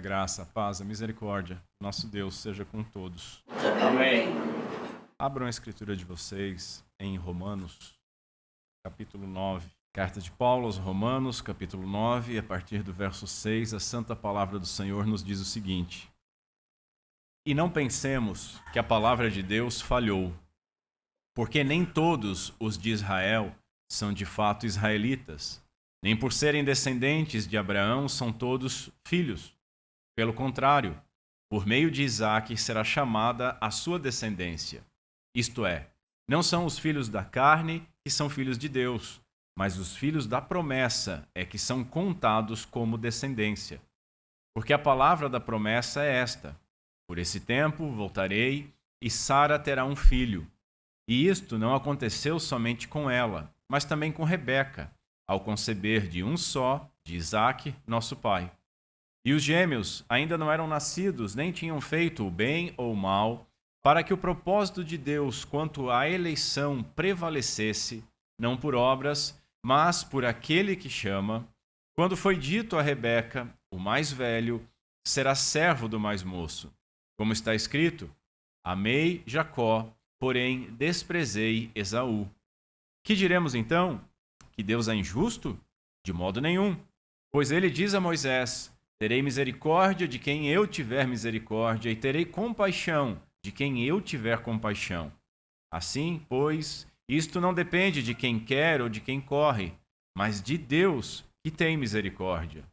graça, a paz, a misericórdia, nosso Deus seja com todos. Amém. Abram a escritura de vocês em Romanos, capítulo 9. Carta de Paulo aos Romanos, capítulo 9, a partir do verso 6, a santa palavra do Senhor nos diz o seguinte: E não pensemos que a palavra de Deus falhou, porque nem todos os de Israel são de fato israelitas, nem por serem descendentes de Abraão são todos filhos. Pelo contrário, por meio de Isaque será chamada a sua descendência. Isto é, não são os filhos da carne que são filhos de Deus, mas os filhos da promessa é que são contados como descendência. Porque a palavra da promessa é esta: por esse tempo voltarei e Sara terá um filho. E isto não aconteceu somente com ela, mas também com Rebeca, ao conceber de um só, de Isaque, nosso pai. E os gêmeos ainda não eram nascidos, nem tinham feito o bem ou o mal, para que o propósito de Deus quanto à eleição prevalecesse, não por obras, mas por aquele que chama. Quando foi dito a Rebeca, o mais velho será servo do mais moço. Como está escrito: amei Jacó, porém desprezei Esaú. Que diremos então? Que Deus é injusto? De modo nenhum. Pois ele diz a Moisés: terei misericórdia de quem eu tiver misericórdia, e terei compaixão de quem eu tiver compaixão. Assim, pois, isto não depende de quem quer ou de quem corre, mas de Deus, que tem misericórdia.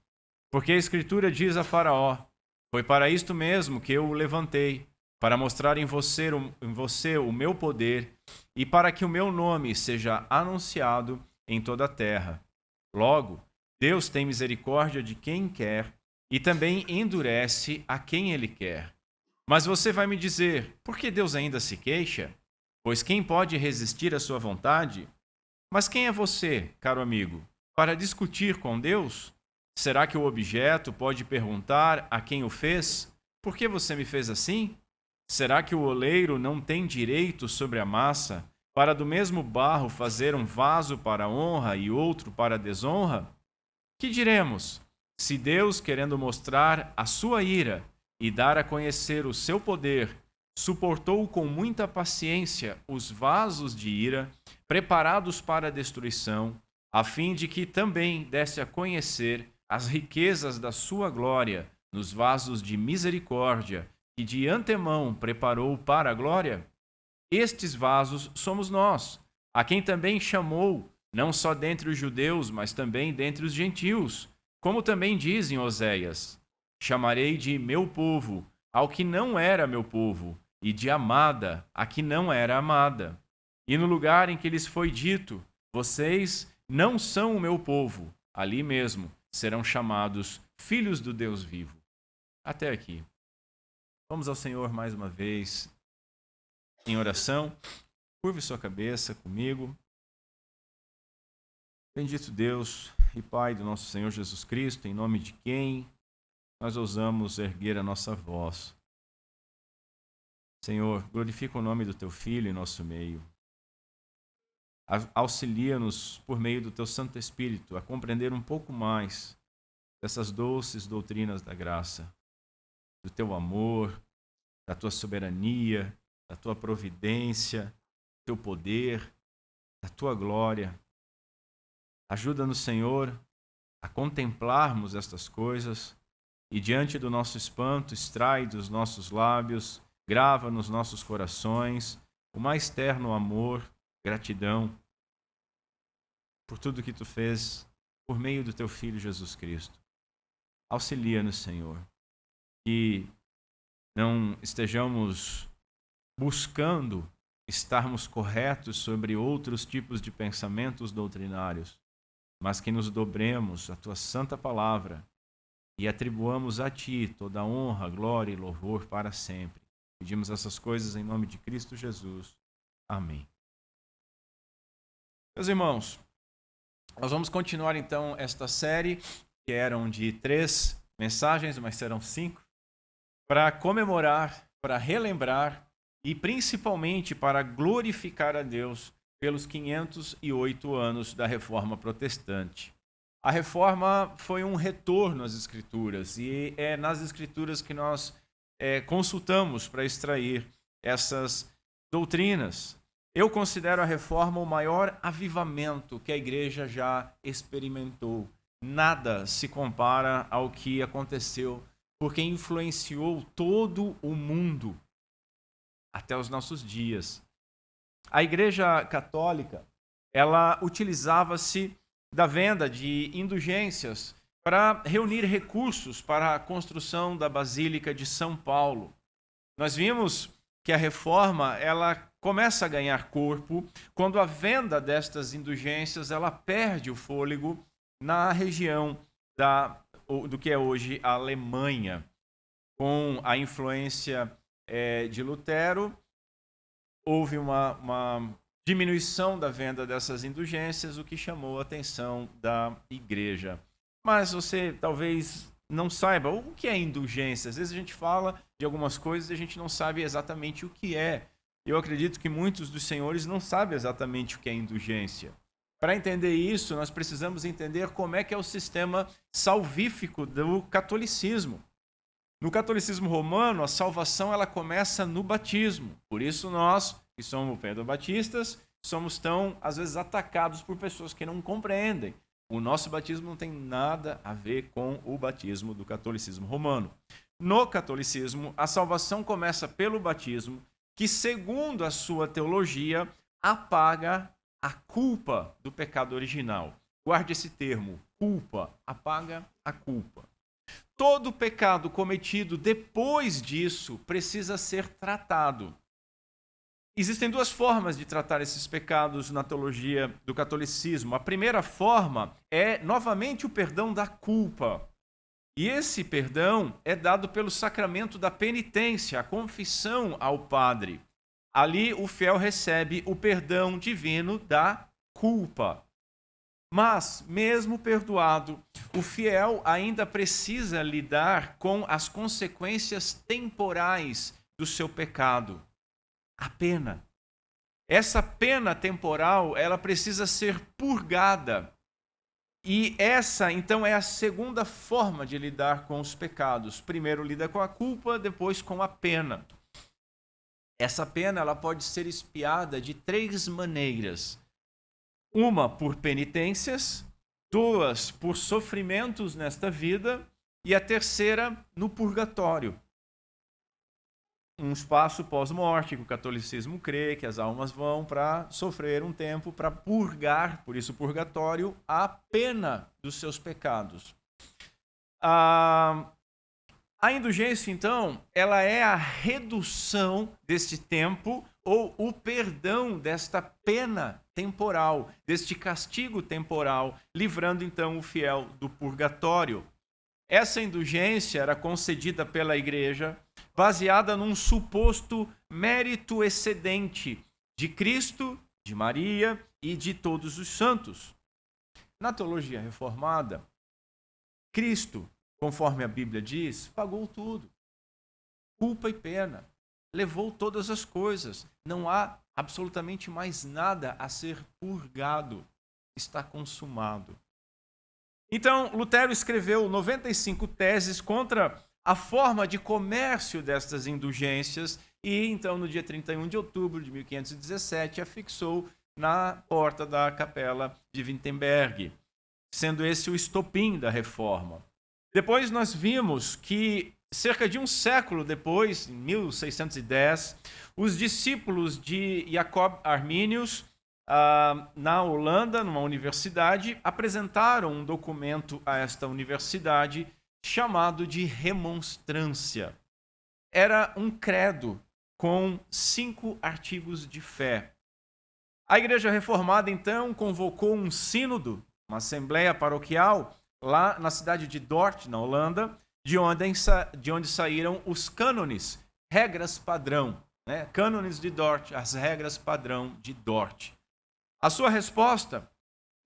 Porque a Escritura diz a Faraó: foi para isto mesmo que eu o levantei, para mostrar em você o meu poder, e para que o meu nome seja anunciado em toda a terra. Logo, Deus tem misericórdia de quem quer e também endurece a quem ele quer. Mas você vai me dizer: por que Deus ainda se queixa? Pois quem pode resistir à sua vontade? Mas quem é você, caro amigo, para discutir com Deus? Será que o objeto pode perguntar a quem o fez: por que você me fez assim? Será que o oleiro não tem direito sobre a massa, para do mesmo barro fazer um vaso para honra e outro para desonra? Que diremos? Se Deus, querendo mostrar a sua ira e dar a conhecer o seu poder, suportou com muita paciência os vasos de ira preparados para a destruição, a fim de que também desse a conhecer as riquezas da sua glória nos vasos de misericórdia que de antemão preparou para a glória? Estes vasos somos nós, a quem também chamou, não só dentre os judeus, mas também dentre os gentios, como também diz em Oséias: chamarei de meu povo ao que não era meu povo, e de amada a que não era amada. E no lugar em que lhes foi dito: vocês não são o meu povo, ali mesmo serão chamados filhos do Deus vivo. Até aqui. Vamos ao Senhor mais uma vez em oração. Curve sua cabeça comigo. Bendito Deus e Pai do nosso Senhor Jesus Cristo, em nome de quem nós ousamos erguer a nossa voz. Senhor, glorifica o nome do Teu Filho em nosso meio. Auxilia-nos por meio do Teu Santo Espírito a compreender um pouco mais dessas doces doutrinas da graça, do Teu amor, da Tua soberania, da Tua providência, do Teu poder, da Tua glória. Ajuda-nos, Senhor, a contemplarmos estas coisas e, diante do nosso espanto, extrai dos nossos lábios, grava nos nossos corações o mais terno amor, gratidão por tudo que Tu fez por meio do Teu Filho Jesus Cristo. Auxilia-nos, Senhor, que não estejamos buscando estarmos corretos sobre outros tipos de pensamentos doutrinários, mas que nos dobremos à Tua santa palavra e atribuamos a Ti toda a honra, glória e louvor para sempre. Pedimos essas coisas em nome de Cristo Jesus. Amém. Meus irmãos, nós vamos continuar então esta série, que eram de 3 mensagens, mas serão 5, para comemorar, para relembrar e principalmente para glorificar a Deus pelos 508 anos da Reforma Protestante. A reforma foi um retorno às Escrituras, e é nas Escrituras que nós consultamos para extrair essas doutrinas. Eu considero a reforma o maior avivamento que a igreja já experimentou. Nada se compara ao que aconteceu, porque influenciou todo o mundo até os nossos dias. A Igreja Católica, ela utilizava-se da venda de indulgências para reunir recursos para a construção da Basílica de São Paulo. Nós vimos que a reforma, ela começa a ganhar corpo quando a venda destas indulgências, ela perde o fôlego na região do que é hoje a Alemanha. Com a influência de Lutero, houve uma diminuição da venda dessas indulgências, o que chamou a atenção da igreja. Mas você talvez não saiba o que é indulgência. Às vezes a gente fala de algumas coisas e a gente não sabe exatamente o que é. Eu acredito que muitos dos senhores não sabem exatamente o que é indulgência. Para entender isso, nós precisamos entender como é que é o sistema salvífico do catolicismo. No catolicismo romano, a salvação ela começa no batismo. Por isso nós, que somos pedobatistas, somos tão, às vezes, atacados por pessoas que não compreendem. O nosso batismo não tem nada a ver com o batismo do catolicismo romano. No catolicismo, a salvação começa pelo batismo, que, segundo a sua teologia, apaga a culpa do pecado original. Guarde esse termo, culpa, apaga a culpa. Todo pecado cometido depois disso precisa ser tratado. Existem duas formas de tratar esses pecados na teologia do catolicismo. A primeira forma é, novamente, o perdão da culpa. E esse perdão é dado pelo sacramento da penitência, a confissão ao padre. Ali o fiel recebe o perdão divino da culpa. Mas, mesmo perdoado, o fiel ainda precisa lidar com as consequências temporais do seu pecado. A pena. Essa pena temporal, ela precisa ser purgada. E essa, então, é a segunda forma de lidar com os pecados. Primeiro lida com a culpa, depois com a pena. Essa pena, ela pode ser expiada de 3 maneiras. Uma por penitências, 2 por sofrimentos nesta vida e a terceira no purgatório. Um espaço pós-morte que o catolicismo crê que as almas vão para sofrer um tempo, para purgar, por isso purgatório, a pena dos seus pecados. A indulgência, então, ela é a redução deste tempo ou o perdão desta pena temporal, deste castigo temporal, livrando então o fiel do purgatório. Essa indulgência era concedida pela igreja baseada num suposto mérito excedente de Cristo, de Maria e de todos os santos. Na teologia reformada, Cristo, conforme a Bíblia diz, pagou tudo. Culpa e pena. Levou todas as coisas. Não há absolutamente mais nada a ser purgado. Está consumado. Então, Lutero escreveu 95 teses contra a forma de comércio destas indulgências e, então, no dia 31 de outubro de 1517, afixou na porta da capela de Wittenberg, sendo esse o estopim da reforma. Depois nós vimos que, cerca de um século depois, em 1610, os discípulos de Jacob Arminius, na Holanda, numa universidade, apresentaram um documento a esta universidade chamado de remonstrância. Era um credo com 5 artigos de fé. A Igreja Reformada, então, convocou um sínodo, uma assembleia paroquial, lá na cidade de Dort, na Holanda, de onde saíram os cânones, regras padrão, né? Cânones de Dort, as regras padrão de Dort. A sua resposta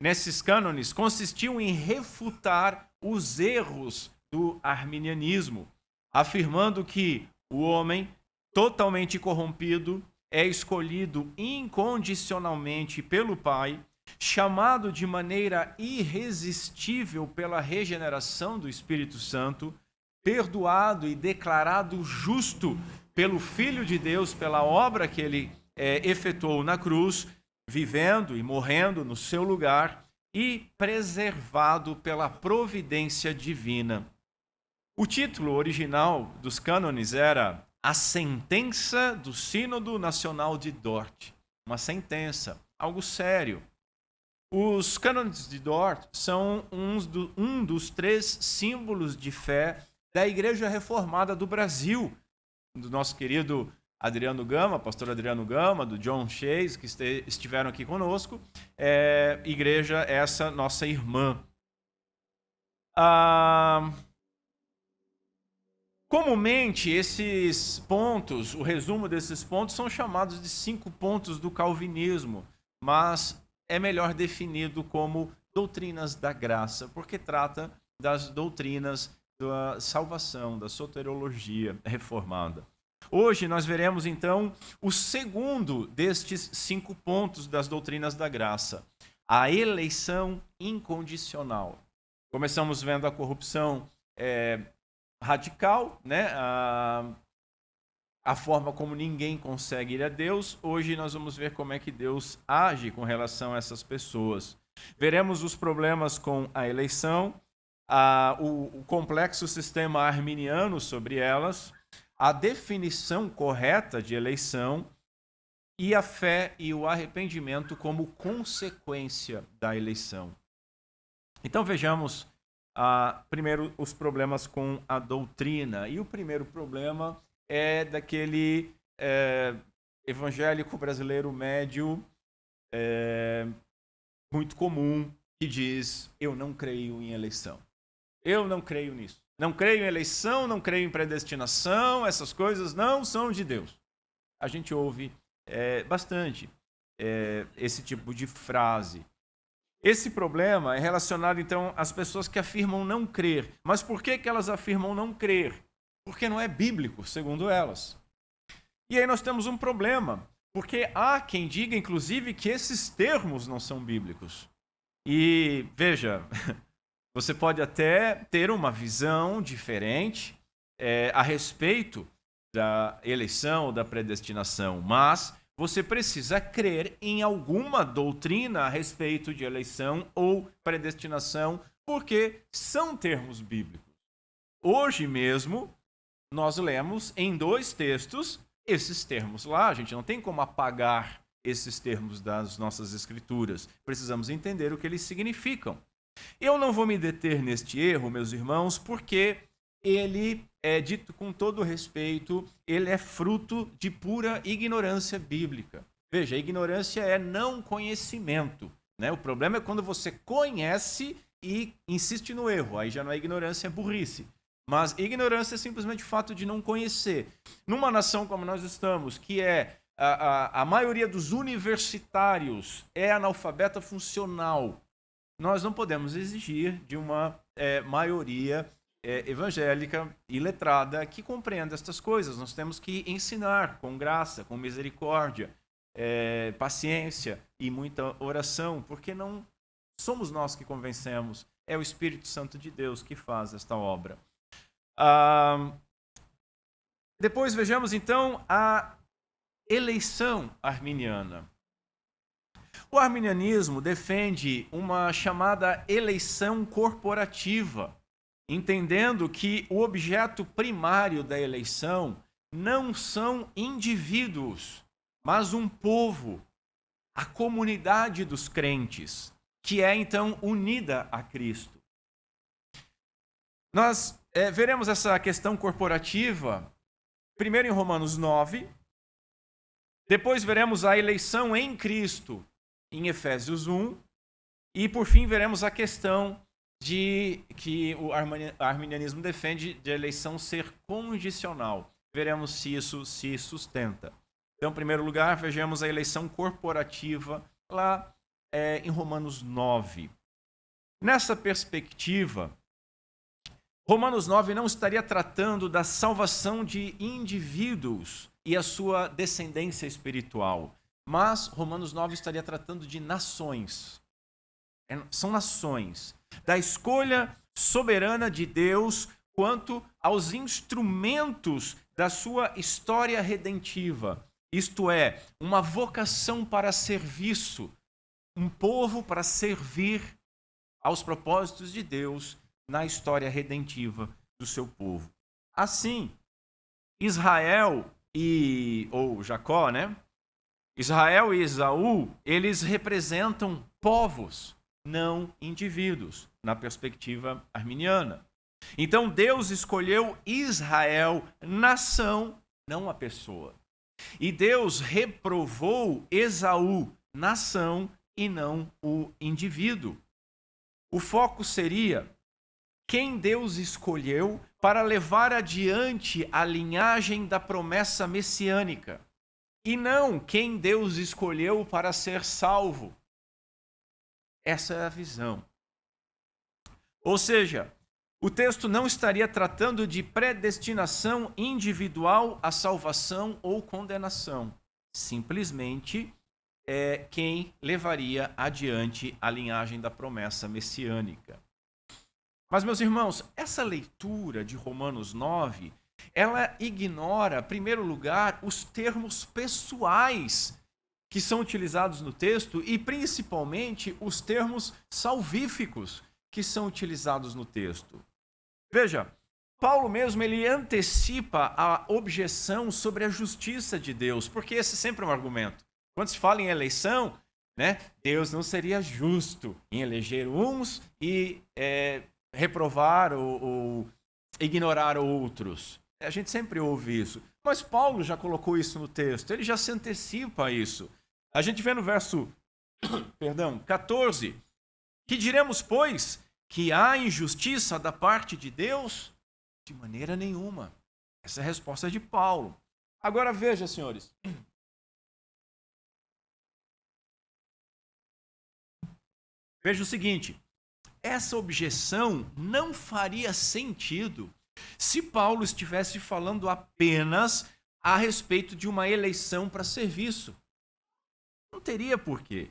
nesses cânones consistiu em refutar os erros do arminianismo, afirmando que o homem totalmente corrompido é escolhido incondicionalmente pelo Pai chamado de maneira irresistível pela regeneração do Espírito Santo, perdoado e declarado justo pelo Filho de Deus, pela obra que ele efetuou na cruz, vivendo e morrendo no seu lugar, e preservado pela providência divina. O título original dos cânones era A Sentença do Sínodo Nacional de Dort. Uma sentença, algo sério. Os cânones de Dort são um dos 3 símbolos de fé da Igreja Reformada do Brasil, do nosso querido Adriano Gama, pastor Adriano Gama, do John Chase, que estiveram aqui conosco. Igreja essa nossa irmã. Comumente, esses pontos, o resumo desses pontos, são chamados de 5 pontos do calvinismo, mas é melhor definido como doutrinas da graça, porque trata das doutrinas da salvação, da soteriologia reformada. Hoje nós veremos então o segundo destes 5 pontos das doutrinas da graça, a eleição incondicional. Começamos vendo a corrupção radical, né? A forma como ninguém consegue ir a Deus. Hoje nós vamos ver como é que Deus age com relação a essas pessoas. Veremos os problemas com a eleição, o complexo sistema arminiano sobre elas, a definição correta de eleição e a fé e o arrependimento como consequência da eleição. Então vejamos primeiro os problemas com a doutrina. E o primeiro problema é daquele evangélico brasileiro médio muito comum que diz: eu não creio em eleição. Eu não creio nisso. Não creio em eleição, não creio em predestinação, essas coisas não são de Deus. A gente ouve bastante esse tipo de frase. Esse problema é relacionado, então, às pessoas que afirmam não crer. Mas por que elas afirmam não crer? Porque não é bíblico, segundo elas. E aí nós temos um problema, porque há quem diga, inclusive, que esses termos não são bíblicos. E, veja, você pode até ter uma visão diferente a respeito da eleição ou da predestinação, mas você precisa crer em alguma doutrina a respeito de eleição ou predestinação, porque são termos bíblicos. Hoje mesmo, nós lemos em 2 textos esses termos lá. A gente não tem como apagar esses termos das nossas escrituras. Precisamos entender o que eles significam. Eu não vou me deter neste erro, meus irmãos, porque ele é dito com todo respeito, ele é fruto de pura ignorância bíblica. Veja, a ignorância é não conhecimento, né? O problema é quando você conhece e insiste no erro. Aí já não é ignorância, é burrice. Mas ignorância é simplesmente o fato de não conhecer. Numa nação como nós estamos, que a maioria dos universitários é analfabeta funcional, nós não podemos exigir de uma maioria evangélica e letrada que compreenda estas coisas. Nós temos que ensinar com graça, com misericórdia, paciência e muita oração, porque não somos nós que convencemos, é o Espírito Santo de Deus que faz esta obra. Depois vejamos então a eleição arminiana. O arminianismo defende uma chamada eleição corporativa, entendendo que o objeto primário da eleição não são indivíduos, mas um povo, a comunidade dos crentes, que é então unida a Cristo. Nós veremos essa questão corporativa primeiro em Romanos 9, depois veremos a eleição em Cristo em Efésios 1, e por fim veremos a questão que o arminianismo defende de eleição ser condicional. Veremos se isso se sustenta. Então, em primeiro lugar, vejamos a eleição corporativa lá em Romanos 9. Nessa perspectiva, Romanos 9 não estaria tratando da salvação de indivíduos e a sua descendência espiritual, mas Romanos 9 estaria tratando de nações. São nações, da escolha soberana de Deus quanto aos instrumentos da sua história redentiva. Isto é, uma vocação para serviço, um povo para servir aos propósitos de Deus na história redentiva do seu povo. Assim, Israel ou Jacó, né? Israel e Esaú, eles representam povos, não indivíduos, na perspectiva arminiana. Então Deus escolheu Israel, nação, não a pessoa. E Deus reprovou Esaú, nação, e não o indivíduo. O foco seria quem Deus escolheu para levar adiante a linhagem da promessa messiânica, e não quem Deus escolheu para ser salvo. Essa é a visão. Ou seja, o texto não estaria tratando de predestinação individual à salvação ou condenação. Simplesmente quem levaria adiante a linhagem da promessa messiânica. Mas, meus irmãos, essa leitura de Romanos 9, ela ignora, em primeiro lugar, os termos pessoais que são utilizados no texto e, principalmente, os termos salvíficos que são utilizados no texto. Veja, Paulo mesmo, ele antecipa a objeção sobre a justiça de Deus, porque esse sempre é um argumento. Quando se fala em eleição, né, Deus não seria justo em eleger uns e reprovar ou ignorar outros. A gente sempre ouve isso. Mas Paulo já colocou isso no texto, ele já se antecipa a isso. A gente vê no verso 14, que diremos, pois, que há injustiça da parte de Deus? De maneira nenhuma. Essa é a resposta de Paulo. Agora veja, senhores. Veja o seguinte, essa objeção não faria sentido se Paulo estivesse falando apenas a respeito de uma eleição para serviço. Não teria porquê.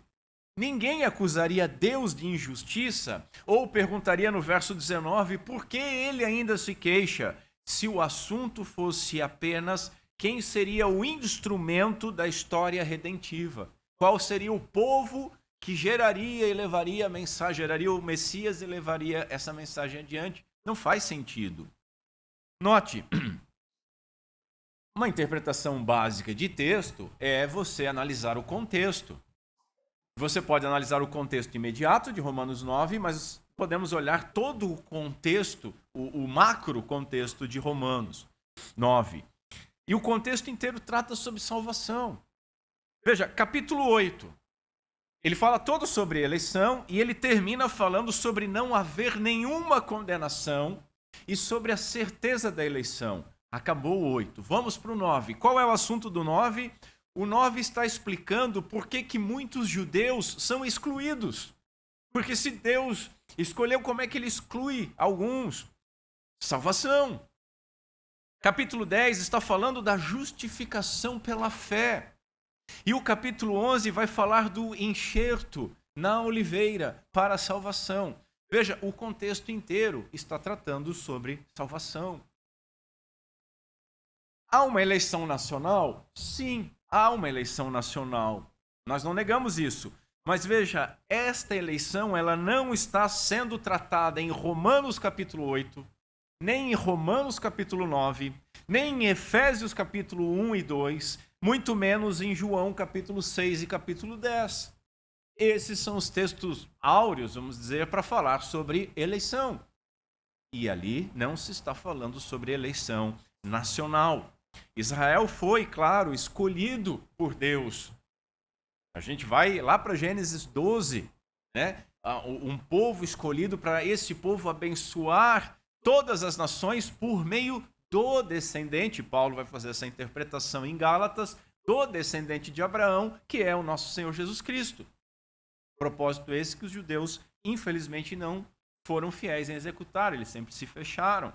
Ninguém acusaria Deus de injustiça ou perguntaria no verso 19 por que ele ainda se queixa, se o assunto fosse apenas quem seria o instrumento da história redentiva. Qual seria o povo que geraria e levaria a mensagem, geraria o Messias e levaria essa mensagem adiante. Não faz sentido. Note, uma interpretação básica de texto é você analisar o contexto. Você pode analisar o contexto imediato de Romanos 9, mas podemos olhar todo o contexto, o macro contexto de Romanos 9. E o contexto inteiro trata sobre salvação. Veja, capítulo 8. Ele fala todo sobre eleição e ele termina falando sobre não haver nenhuma condenação e sobre a certeza da eleição. Acabou o 8. Vamos para o 9. Qual é o assunto do 9? O 9 está explicando por que muitos judeus são excluídos. Porque se Deus escolheu, como é que ele exclui alguns? Salvação. Capítulo 10 está falando da justificação pela fé. E o capítulo 11 vai falar do enxerto na oliveira para a salvação. Veja, o contexto inteiro está tratando sobre salvação. Há uma eleição nacional? Sim, há uma eleição nacional. Nós não negamos isso. Mas veja, esta eleição ela não está sendo tratada em Romanos capítulo 8, nem em Romanos capítulo 9, nem em Efésios capítulo 1 e 2, muito menos em João capítulo 6 e capítulo 10. Esses são os textos áureos, vamos dizer, para falar sobre eleição. E ali não se está falando sobre eleição nacional. Israel foi, claro, escolhido por Deus. A gente vai lá para Gênesis 12, né? Um povo escolhido para esse povo abençoar todas as nações por meio do descendente, Paulo vai fazer essa interpretação em Gálatas, do descendente de Abraão, que é o nosso Senhor Jesus Cristo. Propósito esse que os judeus, infelizmente, não foram fiéis em executar, eles sempre se fecharam.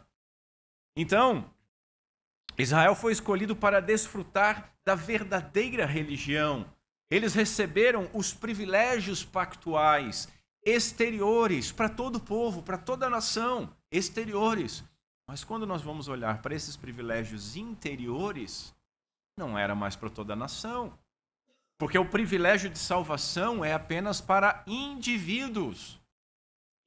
Então, Israel foi escolhido para desfrutar da verdadeira religião, Eles receberam os privilégios pactuais exteriores para todo o povo, para toda a nação, exteriores. Mas quando nós vamos olhar para esses privilégios interiores, não era mais para toda a nação. Porque o privilégio de salvação é apenas para indivíduos.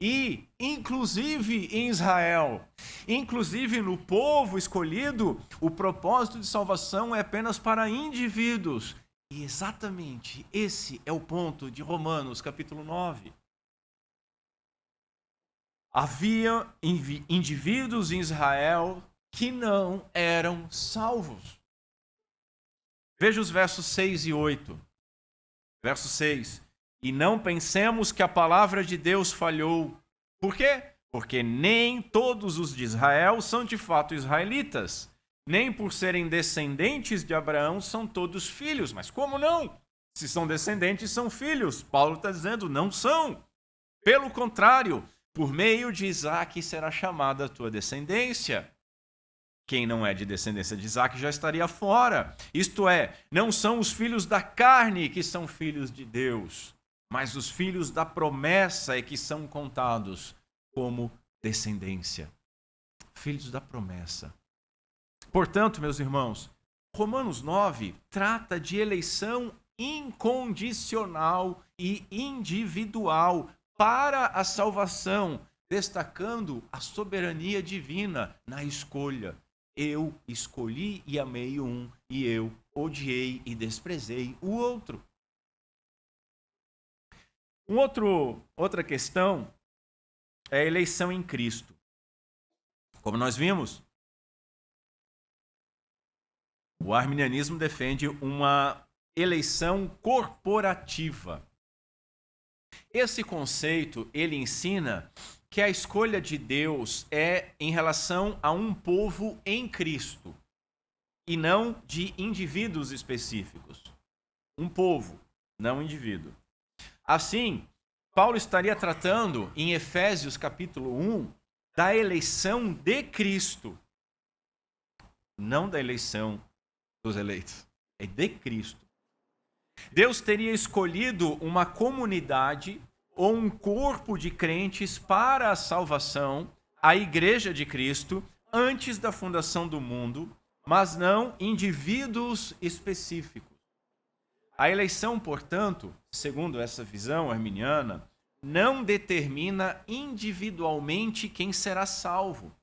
E, inclusive em Israel, inclusive no povo escolhido, o propósito de salvação é apenas para indivíduos. E exatamente esse é o ponto de Romanos, capítulo 9. Havia indivíduos em Israel que não eram salvos. Veja os versos 6 e 8. Verso 6. E não pensemos que a palavra de Deus falhou. Por quê? Porque nem todos os de Israel são de fato israelitas. Nem por serem descendentes de Abraão são todos filhos. Mas como não? Se são descendentes, são filhos. Paulo está dizendo, não são. Pelo contrário, por meio de Isaque será chamada a tua descendência. Quem não é de descendência de Isaque já estaria fora. Isto é, não são os filhos da carne que são filhos de Deus, mas os filhos da promessa é que são contados como descendência. Filhos da promessa. Portanto, meus irmãos, Romanos 9 trata de eleição incondicional e individual para a salvação, destacando a soberania divina na escolha. Eu escolhi e amei um, e eu odiei e desprezei o outro. Outra questão é a eleição em Cristo. Como nós vimos, o arminianismo defende uma eleição corporativa. Esse conceito, ele ensina que a escolha de Deus é em relação a um povo em Cristo e não de indivíduos específicos. Um povo, não um indivíduo. Assim, Paulo estaria tratando em Efésios capítulo 1 da eleição de Cristo, não da eleição dos eleitos, é de Cristo. Deus teria escolhido uma comunidade ou um corpo de crentes para a salvação, a igreja de Cristo, antes da fundação do mundo, mas não indivíduos específicos. A eleição, portanto, segundo essa visão arminiana, não determina individualmente quem será salvo.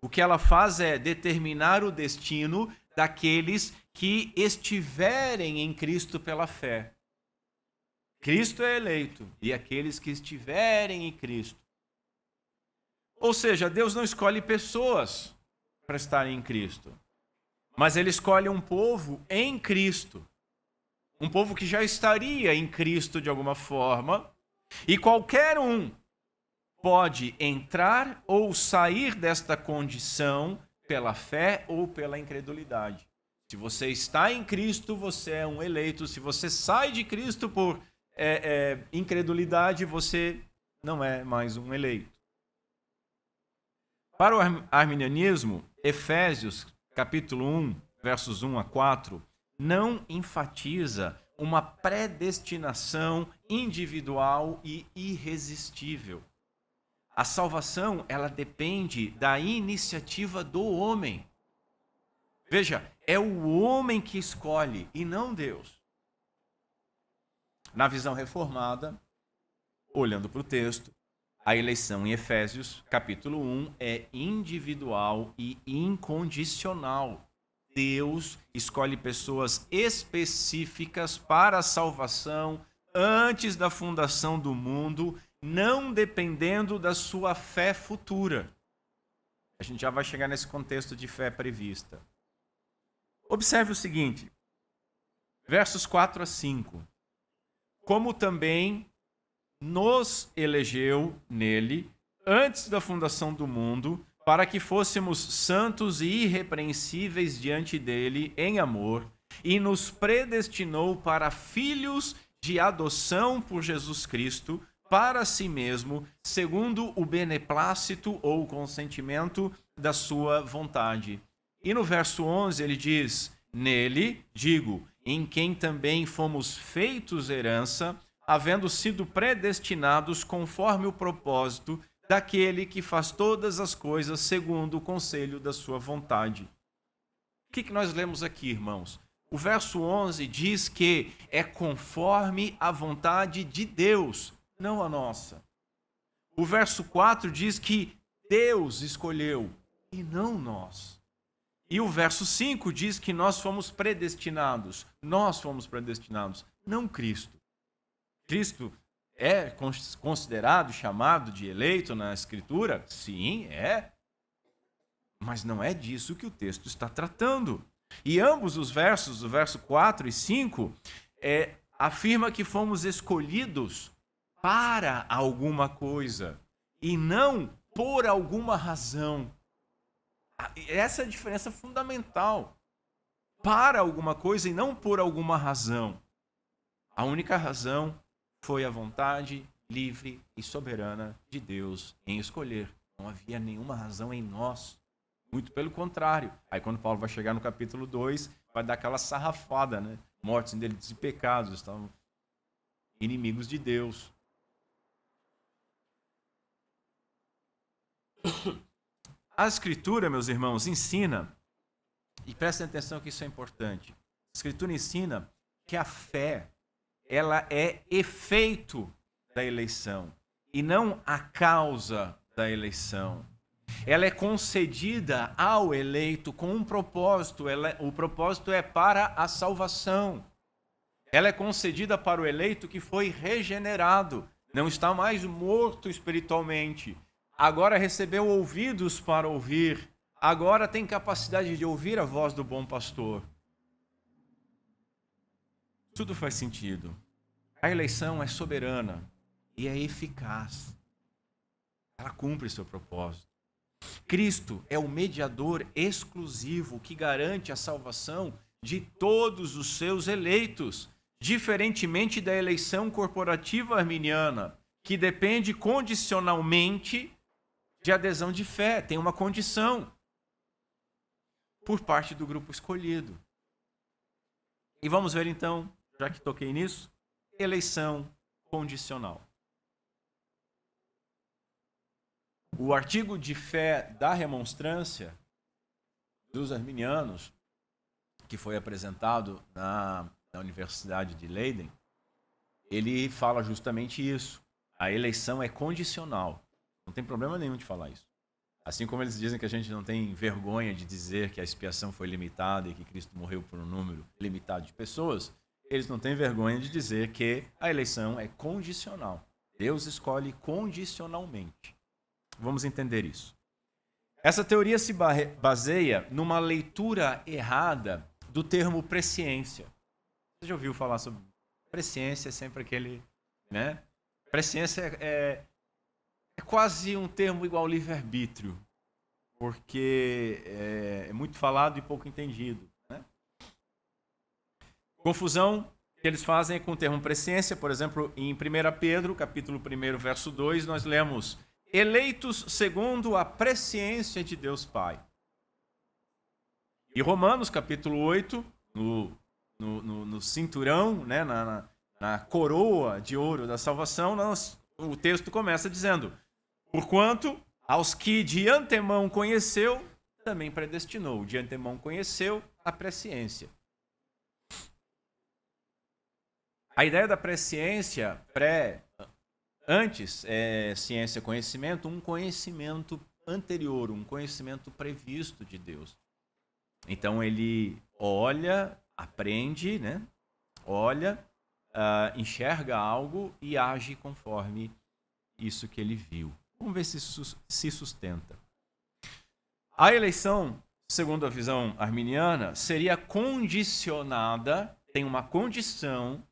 O que ela faz é determinar o destino daqueles que estiverem em Cristo pela fé. Cristo é eleito, e aqueles que estiverem em Cristo. Ou seja, Deus não escolhe pessoas para estarem em Cristo, mas Ele escolhe um povo em Cristo. Um povo que já estaria em Cristo de alguma forma, e qualquer um pode entrar ou sair desta condição pela fé ou pela incredulidade. Se você está em Cristo, você é um eleito. Se você sai de Cristo por incredulidade, você não é mais um eleito. Para o arminianismo, Efésios capítulo 1, versos 1 a 4, não enfatiza uma predestinação individual e irresistível. A salvação, ela depende da iniciativa do homem. Veja, é o homem que escolhe e não Deus. Na visão reformada, olhando para o texto, a eleição em Efésios, capítulo 1, é individual e incondicional. Deus escolhe pessoas específicas para a salvação antes da fundação do mundo, não dependendo da sua fé futura. A gente já vai chegar nesse contexto de fé prevista. Observe o seguinte, versos 4 a 5. Como também nos elegeu nele, antes da fundação do mundo, para que fôssemos santos e irrepreensíveis diante dele em amor, e nos predestinou para filhos de adoção por Jesus Cristo, para si mesmo, segundo o beneplácito ou o consentimento da sua vontade. E no verso 11 ele diz, nele, digo, em quem também fomos feitos herança, havendo sido predestinados conforme o propósito daquele que faz todas as coisas segundo o conselho da sua vontade. O que nós lemos aqui, irmãos? O verso 11 diz que é conforme a vontade de Deus, não a nossa. O verso 4 diz que Deus escolheu e não nós. E o verso 5 diz que nós fomos predestinados, não Cristo. Cristo é considerado, chamado de eleito na Escritura? Sim, é. Mas não é disso que o texto está tratando. E ambos os versos, o verso 4 e 5, afirma que fomos escolhidos para alguma coisa e não por alguma razão. Essa é a diferença fundamental. Para alguma coisa e não por alguma razão. A única razão foi a vontade livre e soberana de Deus em escolher. Não havia nenhuma razão em nós. Muito pelo contrário. Aí quando Paulo vai chegar no capítulo 2, vai dar aquela sarrafada, né? Mortos em delitos e pecados, estavam inimigos de Deus. A Escritura, meus irmãos, ensina, e prestem atenção que isso é importante, a Escritura ensina que a fé, ela é efeito da eleição, e não a causa da eleição. Ela é concedida ao eleito com um propósito, o propósito é para a salvação. Ela é concedida para o eleito que foi regenerado, não está mais morto espiritualmente. Agora recebeu ouvidos para ouvir, agora tem capacidade de ouvir a voz do bom pastor. Tudo faz sentido. A eleição é soberana e é eficaz. Ela cumpre seu propósito. Cristo é o mediador exclusivo que garante a salvação de todos os seus eleitos, diferentemente da eleição corporativa arminiana, que depende condicionalmente de adesão de fé, tem uma condição por parte do grupo escolhido. E vamos ver então, já que toquei nisso, eleição condicional. O artigo de fé da remonstrância dos arminianos, que foi apresentado na Universidade de Leiden, ele fala justamente isso. A eleição é condicional. Não tem problema nenhum de falar isso. Assim como eles dizem que a gente não tem vergonha de dizer que a expiação foi limitada e que Cristo morreu por um número limitado de pessoas, eles não têm vergonha de dizer que a eleição é condicional. Deus escolhe condicionalmente. Vamos entender isso. Essa teoria se baseia numa leitura errada do termo presciência. Você já ouviu falar sobre presciência? É sempre aquele, né? Presciência é quase um termo igual ao livre-arbítrio, porque é muito falado e pouco entendido, né? Confusão que eles fazem com o termo presciência, por exemplo, em 1 Pedro, capítulo 1, verso 2, nós lemos: eleitos segundo a presciência de Deus Pai. E Romanos, capítulo 8, no cinturão, né, na coroa de ouro da salvação, o texto começa dizendo: porquanto aos que de antemão conheceu, também predestinou. De antemão conheceu a presciência. A ideia da presciência, antes é ciência, conhecimento, um conhecimento anterior, um conhecimento previsto de Deus. Então ele olha, aprende, né? Olha, enxerga algo e age conforme isso que ele viu. Vamos ver se se sustenta. A eleição, segundo a visão arminiana, seria condicionada, tem uma condição,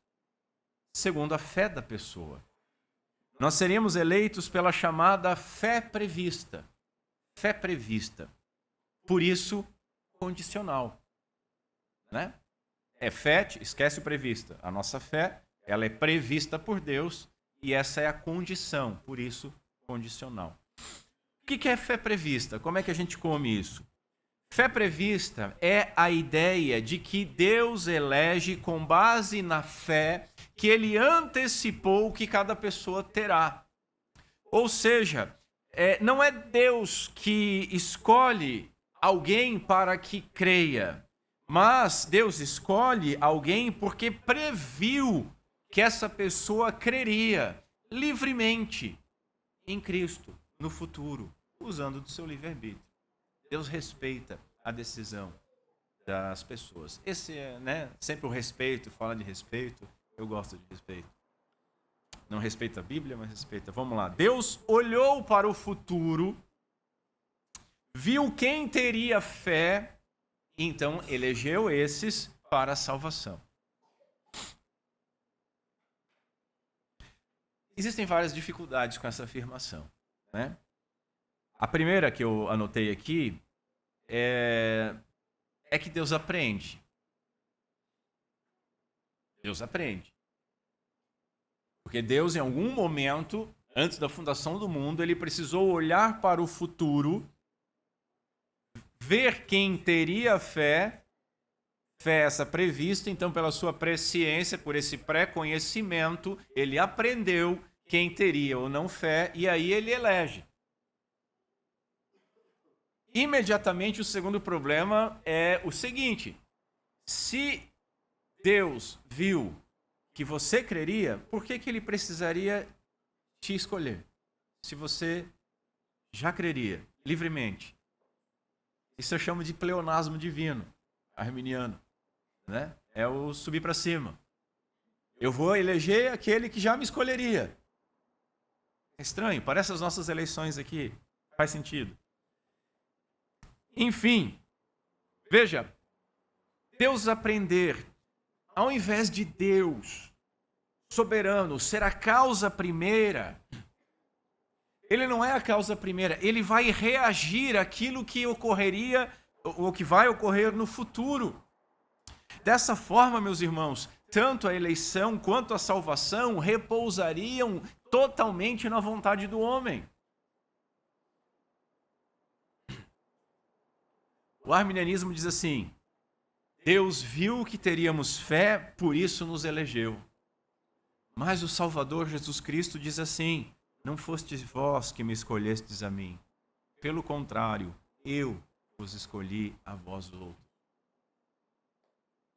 segundo a fé da pessoa. Nós seríamos eleitos pela chamada fé prevista. Fé prevista. Por isso, condicional. Né? É fé, esquece o prevista. A nossa fé, ela é prevista por Deus e essa é a condição, por isso, condicional. O que é fé prevista? Como é que a gente come isso? Fé prevista é a ideia de que Deus elege com base na fé que ele antecipou que cada pessoa terá. Ou seja, não é Deus que escolhe alguém para que creia, mas Deus escolhe alguém porque previu que essa pessoa creria livremente em Cristo no futuro, usando do seu livre-arbítrio. Deus respeita a decisão das pessoas. Esse é, sempre o respeito, fala de respeito, eu gosto de respeito. Não respeita a Bíblia, mas respeita. Vamos lá. Deus olhou para o futuro, viu quem teria fé, e então elegeu esses para a salvação. Existem várias dificuldades com essa afirmação, né? A primeira que eu anotei aqui é que Deus aprende. Deus aprende. Porque Deus, em algum momento, antes da fundação do mundo, ele precisou olhar para o futuro, ver quem teria fé essa prevista, então pela sua presciência, por esse pré-conhecimento, ele aprendeu quem teria ou não fé, e aí ele elege. Imediatamente o segundo problema é o seguinte: se Deus viu que você creria, por que ele precisaria te escolher? Se você já creria livremente. Isso eu chamo de pleonasmo divino, arminiano, né? É o subir para cima. Eu vou eleger aquele que já me escolheria. É estranho, parece as nossas eleições aqui. Faz sentido. Enfim, veja, Deus aprender, ao invés de Deus, soberano, ser a causa primeira, ele não é a causa primeira, ele vai reagir àquilo que ocorreria, ou que vai ocorrer no futuro. Dessa forma, meus irmãos, tanto a eleição quanto a salvação repousariam totalmente na vontade do homem. O arminianismo diz assim: Deus viu que teríamos fé, por isso nos elegeu. Mas o Salvador Jesus Cristo diz assim: não fostes vós que me escolhestes a mim. Pelo contrário, eu vos escolhi a vós outros.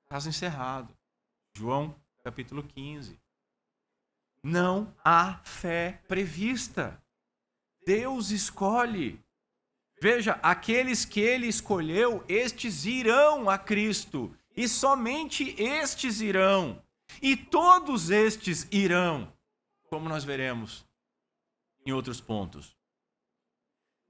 Caso encerrado. João, capítulo 15. Não há fé prevista. Deus escolhe. Veja, aqueles que ele escolheu, estes irão a Cristo. E somente estes irão. E todos estes irão, como nós veremos em outros pontos.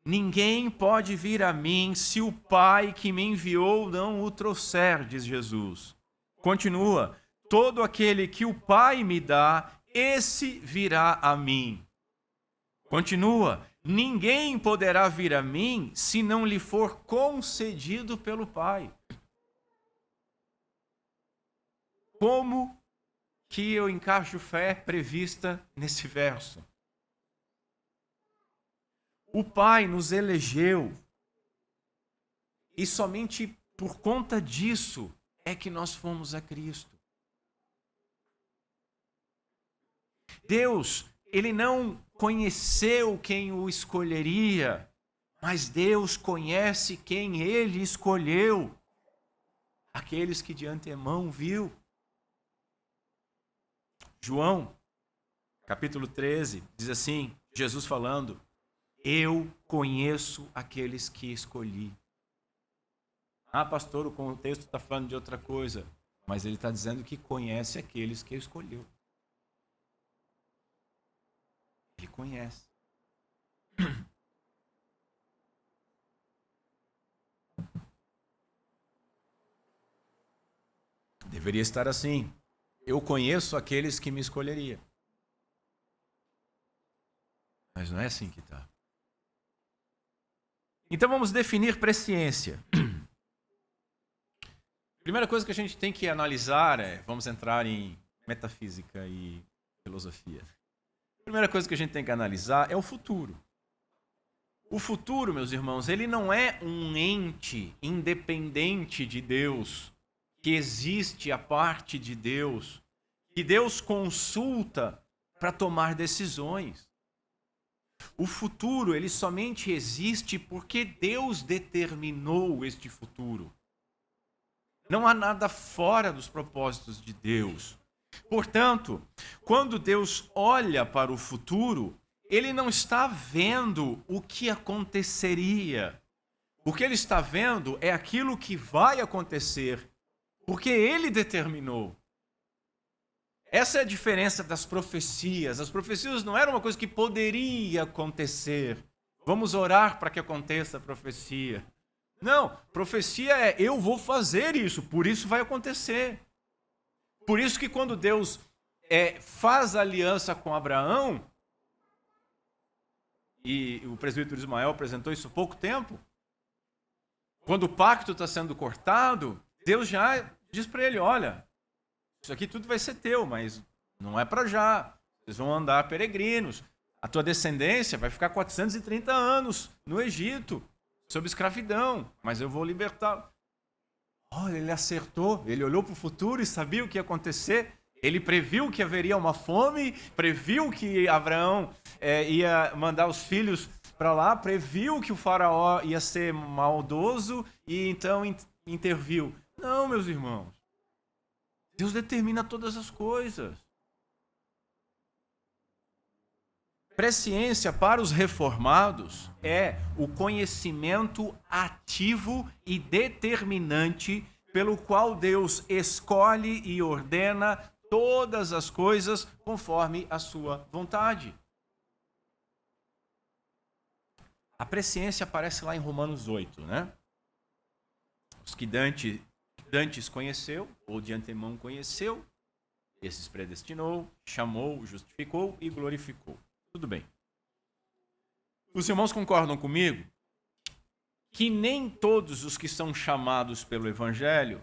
Ninguém pode vir a mim se o Pai que me enviou não o trouxer, diz Jesus. Continua, todo aquele que o Pai me dá, esse virá a mim. Continua, ninguém poderá vir a mim se não lhe for concedido pelo Pai. Como que eu encaixo fé prevista nesse verso? O Pai nos elegeu e somente por conta disso é que nós fomos a Cristo. Deus, ele não conheceu quem o escolheria, mas Deus conhece quem ele escolheu. Aqueles que de antemão viu. João, capítulo 13, diz assim, Jesus falando: eu conheço aqueles que escolhi. Ah, pastor, o contexto está falando de outra coisa. Mas ele está dizendo que conhece aqueles que escolheu. Ele conhece. Deveria estar assim. Eu conheço aqueles que me escolheria. Mas não é assim que está. Então vamos definir presciência. Primeira coisa que a gente tem que analisar vamos entrar em metafísica e filosofia. Primeira coisa que a gente tem que analisar é o futuro. O futuro, meus irmãos, ele não é um ente independente de Deus, que existe à parte de Deus, que Deus consulta para tomar decisões. O futuro, ele somente existe porque Deus determinou este futuro. Não há nada fora dos propósitos de Deus. Portanto, quando Deus olha para o futuro, ele não está vendo o que aconteceria. O que ele está vendo é aquilo que vai acontecer, porque ele determinou. Essa é a diferença das profecias. As profecias não eram uma coisa que poderia acontecer. Vamos orar para que aconteça a profecia. Não, profecia é eu vou fazer isso, por isso vai acontecer. Por isso que quando Deus faz aliança com Abraão, e o presbítero Ismael apresentou isso há pouco tempo, quando o pacto está sendo cortado, Deus já diz para ele, olha, isso aqui tudo vai ser teu, mas não é para já. Vocês vão andar peregrinos. A tua descendência vai ficar 430 anos no Egito, sob escravidão, mas eu vou libertar. Olha, ele acertou, ele olhou para o futuro e sabia o que ia acontecer. Ele previu que haveria uma fome, previu que Abraão ia mandar os filhos para lá, previu que o faraó ia ser maldoso e então interviu. Não, meus irmãos. Deus determina todas as coisas. Presciência para os reformados é o conhecimento ativo e determinante pelo qual Deus escolhe e ordena todas as coisas conforme a sua vontade. A presciência aparece lá em Romanos 8, né? Os que Dantes conheceu, ou de antemão conheceu, esses predestinou, chamou, justificou e glorificou. Tudo bem. Os irmãos concordam comigo que nem todos os que são chamados pelo Evangelho,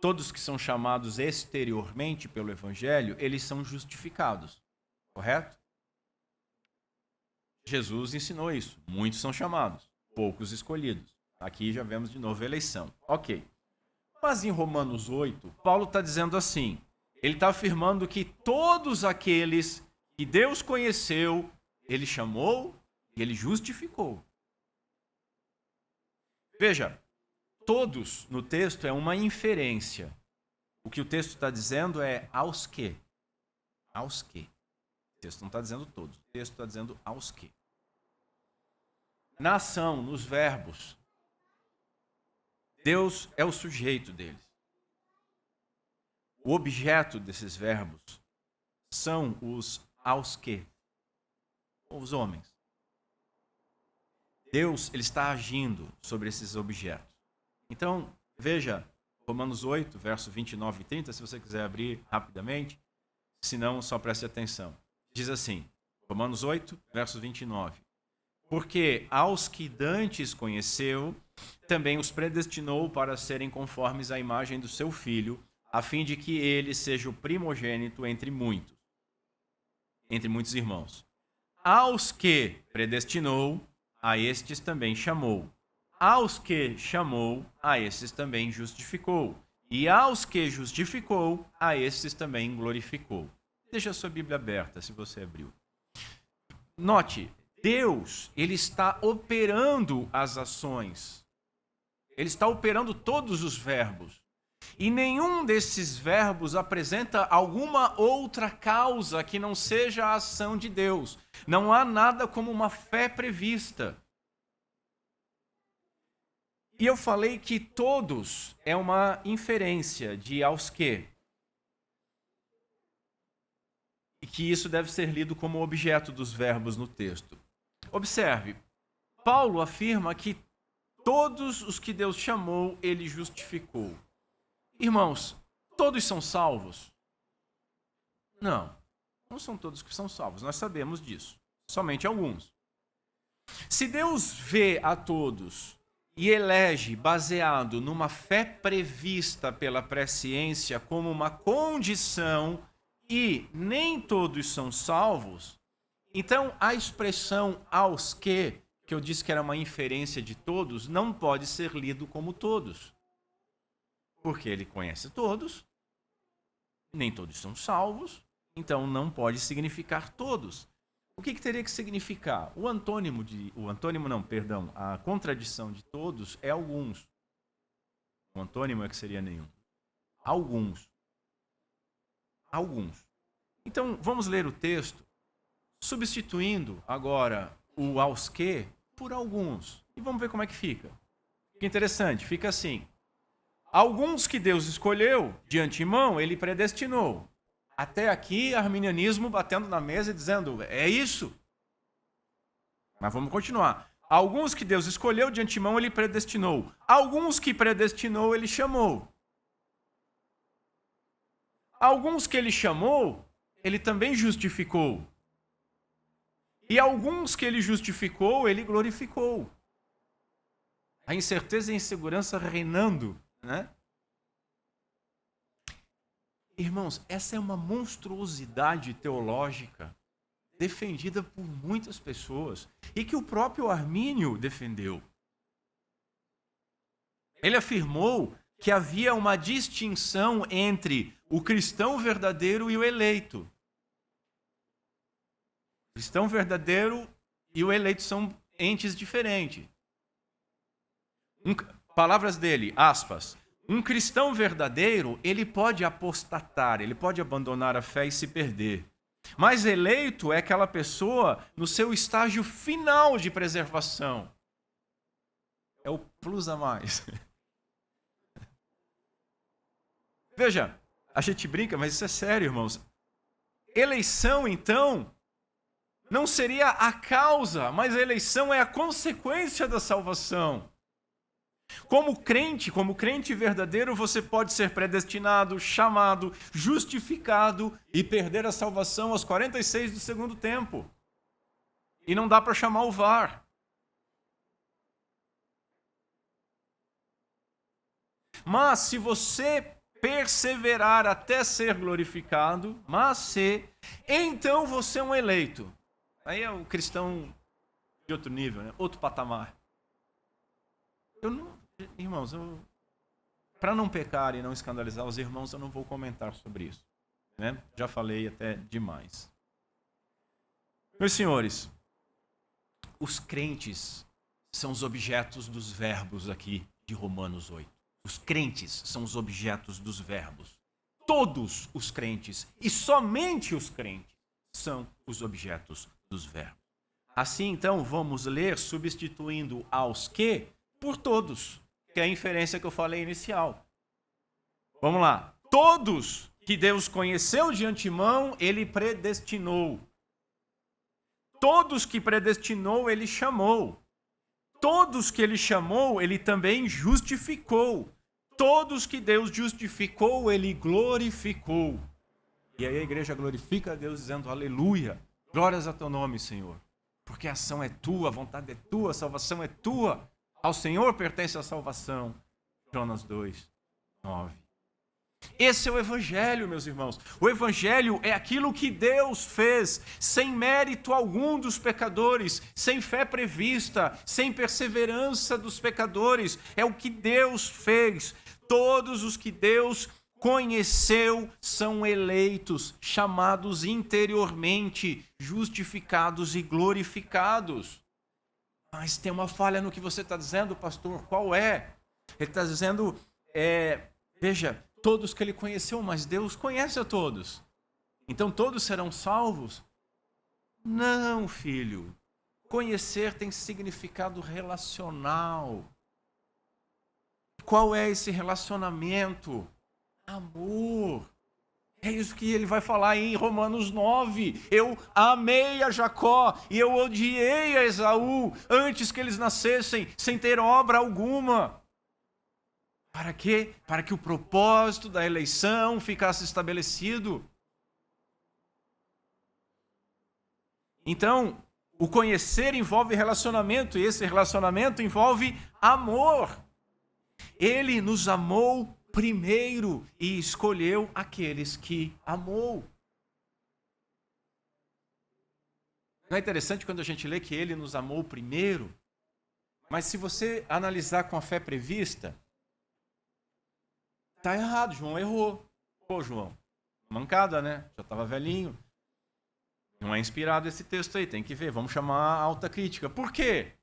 todos que são chamados exteriormente pelo Evangelho, eles são justificados, correto? Jesus ensinou isso. Muitos são chamados, poucos escolhidos. Aqui já vemos de novo a eleição. Ok. Mas em Romanos 8, Paulo está dizendo assim, ele está afirmando que todos aqueles que Deus conheceu, ele chamou e ele justificou. Veja, todos no texto é uma inferência. O que o texto está dizendo é aos que. Aos que. O texto não está dizendo todos, o texto está dizendo aos que. Na ação, nos verbos, Deus é o sujeito deles. O objeto desses verbos são os aos que, os homens. Deus ele está agindo sobre esses objetos. Então, veja, Romanos 8, verso 29 e 30, se você quiser abrir rapidamente, se não, só preste atenção. Diz assim, Romanos 8, verso 29. Porque aos que dantes conheceu, também os predestinou para serem conformes à imagem do seu Filho, a fim de que ele seja o primogênito entre muitos irmãos. Aos que predestinou, a estes também chamou. Aos que chamou, a estes também justificou. E aos que justificou, a estes também glorificou. Deixa a sua Bíblia aberta, se você abriu. Note, Deus, ele está operando as ações. Ele está operando todos os verbos. E nenhum desses verbos apresenta alguma outra causa que não seja a ação de Deus. Não há nada como uma fé prevista. E eu falei que todos é uma inferência de aos que. E que isso deve ser lido como objeto dos verbos no texto. Observe, Paulo afirma que todos os que Deus chamou, ele justificou. Irmãos, todos são salvos? Não, não são todos que são salvos, nós sabemos disso. Somente alguns. Se Deus vê a todos e elege baseado numa fé prevista pela presciência como uma condição e nem todos são salvos, então a expressão aos que que eu disse que era uma inferência de todos, não pode ser lido como todos. Porque ele conhece todos, nem todos são salvos, então não pode significar todos. O que teria que significar? A contradição de todos é alguns. O antônimo é que seria nenhum. Alguns. Então, vamos ler o texto, substituindo agora o aos que por alguns. E vamos ver como é que fica. Fica interessante, fica assim. Alguns que Deus escolheu, de antemão, ele predestinou. Até aqui, arminianismo batendo na mesa e dizendo, é isso. Mas vamos continuar. Alguns que Deus escolheu, de antemão, ele predestinou. Alguns que predestinou, ele chamou. Alguns que ele chamou, ele também justificou. E alguns que ele justificou, ele glorificou. A incerteza e a insegurança reinando, né? Irmãos, essa é uma monstruosidade teológica defendida por muitas pessoas e que o próprio Armínio defendeu. Ele afirmou que havia uma distinção entre o cristão verdadeiro e o eleito. O cristão verdadeiro e o eleito são entes diferentes. Palavras dele, aspas. Um cristão verdadeiro, ele pode apostatar, ele pode abandonar a fé e se perder. Mas eleito é aquela pessoa no seu estágio final de preservação. É o plus a mais. Veja, a gente brinca, mas isso é sério, irmãos. Eleição, então, não seria a causa, mas a eleição é a consequência da salvação. Como crente verdadeiro, você pode ser predestinado, chamado, justificado e perder a salvação aos 46 do segundo tempo. E não dá para chamar o VAR. Mas se você perseverar até ser glorificado, então você é um eleito. Aí é o cristão de outro nível, né? Outro patamar. Irmãos, para não pecar e não escandalizar os irmãos, eu não vou comentar sobre isso. Né? Já falei até demais. Meus senhores, os crentes são os objetos dos verbos aqui de Romanos 8. Os crentes são os objetos dos verbos. Todos os crentes e somente os crentes são os objetos dos verbos. Assim, então, vamos ler substituindo aos que por todos, que é a inferência que eu falei inicial. Vamos lá. Todos que Deus conheceu de antemão, ele predestinou. Todos que predestinou, ele chamou. Todos que ele chamou, ele também justificou. Todos que Deus justificou, ele glorificou. E aí a igreja glorifica a Deus dizendo, aleluia, glórias a teu nome, Senhor. Porque a ação é tua, a vontade é tua, a salvação é tua. Ao Senhor pertence a salvação. Jonas 2, 9. Esse é o Evangelho, meus irmãos. O Evangelho é aquilo que Deus fez sem mérito algum dos pecadores, sem fé prevista, sem perseverança dos pecadores. É o que Deus fez. Todos os que Deus conheceu são eleitos, chamados interiormente, justificados e glorificados. Mas tem uma falha no que você está dizendo, pastor. Qual é? Ele está dizendo, veja, todos que ele conheceu, mas Deus conhece a todos. Então todos serão salvos? Não, filho. Conhecer tem significado relacional. Qual é esse relacionamento? Amor. É isso que ele vai falar em Romanos 9. Eu amei a Jacó e eu odiei a Esaú antes que eles nascessem, sem ter obra alguma. Para quê? Para que o propósito da eleição ficasse estabelecido. Então, o conhecer envolve relacionamento e esse relacionamento envolve amor. Ele nos amou primeiro e escolheu aqueles que amou. Não é interessante quando a gente lê que ele nos amou primeiro? Mas se você analisar com a fé prevista, está errado, João errou. Pô, João, mancada, né? Já estava velhinho. Não é inspirado esse texto aí, tem que ver, vamos chamar a alta crítica. Por quê?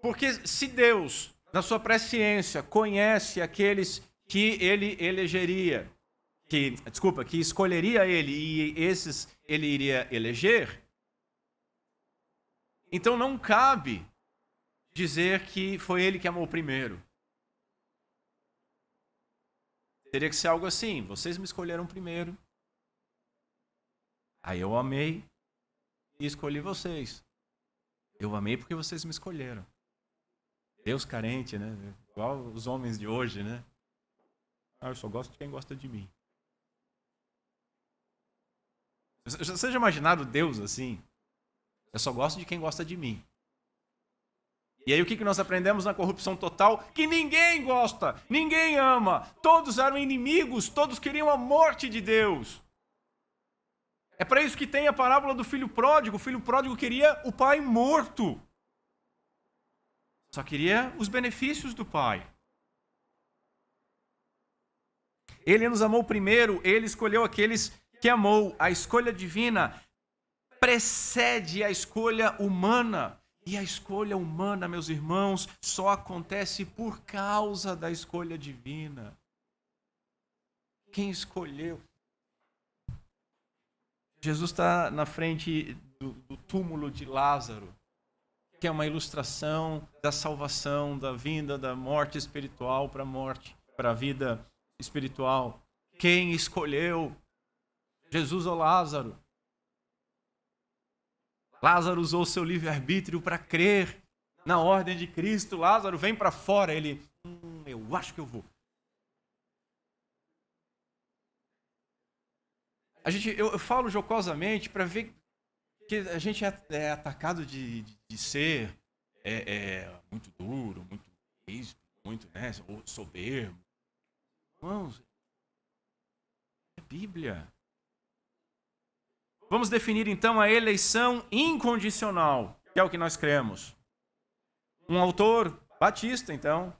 Porque se Deus, na sua presciência, conhece aqueles que ele elegeria, que escolheria ele e esses ele iria eleger, então não cabe dizer que foi ele que amou primeiro. Teria que ser algo assim, vocês me escolheram primeiro, aí eu amei e escolhi vocês. Eu amei porque vocês me escolheram. Deus carente, né? Igual os homens de hoje, né? Eu só gosto de quem gosta de mim. Você já imaginaram Deus assim? Eu só gosto de quem gosta de mim. E aí o que nós aprendemos na corrupção total? Que ninguém gosta, ninguém ama. Todos eram inimigos, todos queriam a morte de Deus. É para isso que tem a parábola do filho pródigo. O filho pródigo queria o pai morto. Só queria os benefícios do pai. Ele nos amou primeiro, ele escolheu aqueles que amou. A escolha divina precede a escolha humana. E a escolha humana, meus irmãos, só acontece por causa da escolha divina. Quem escolheu? Jesus está na frente do túmulo de Lázaro, que é uma ilustração da salvação, da vinda da morte espiritual para a vida espiritual. Quem escolheu? Jesus ou Lázaro? Lázaro usou seu livre-arbítrio para crer na ordem de Cristo. Lázaro vem para fora, ele, eu acho que eu vou. Eu falo jocosamente para ver que a gente é atacado de ser muito duro, muito ríspido, muito soberbo. Irmãos, é Bíblia. Vamos definir então a eleição incondicional, que é o que nós cremos. Um autor, Batista então,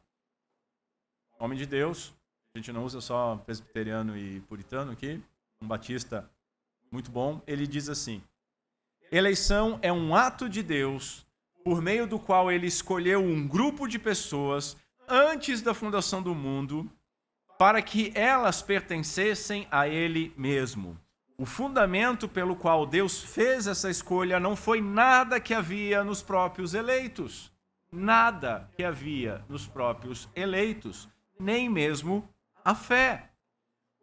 homem de Deus, a gente não usa só presbiteriano e puritano aqui, um batista muito bom, ele diz assim: eleição é um ato de Deus por meio do qual ele escolheu um grupo de pessoas antes da fundação do mundo para que elas pertencessem a ele mesmo. O fundamento pelo qual Deus fez essa escolha não foi nada que havia nos próprios eleitos. Nada que havia nos próprios eleitos, nem mesmo a fé.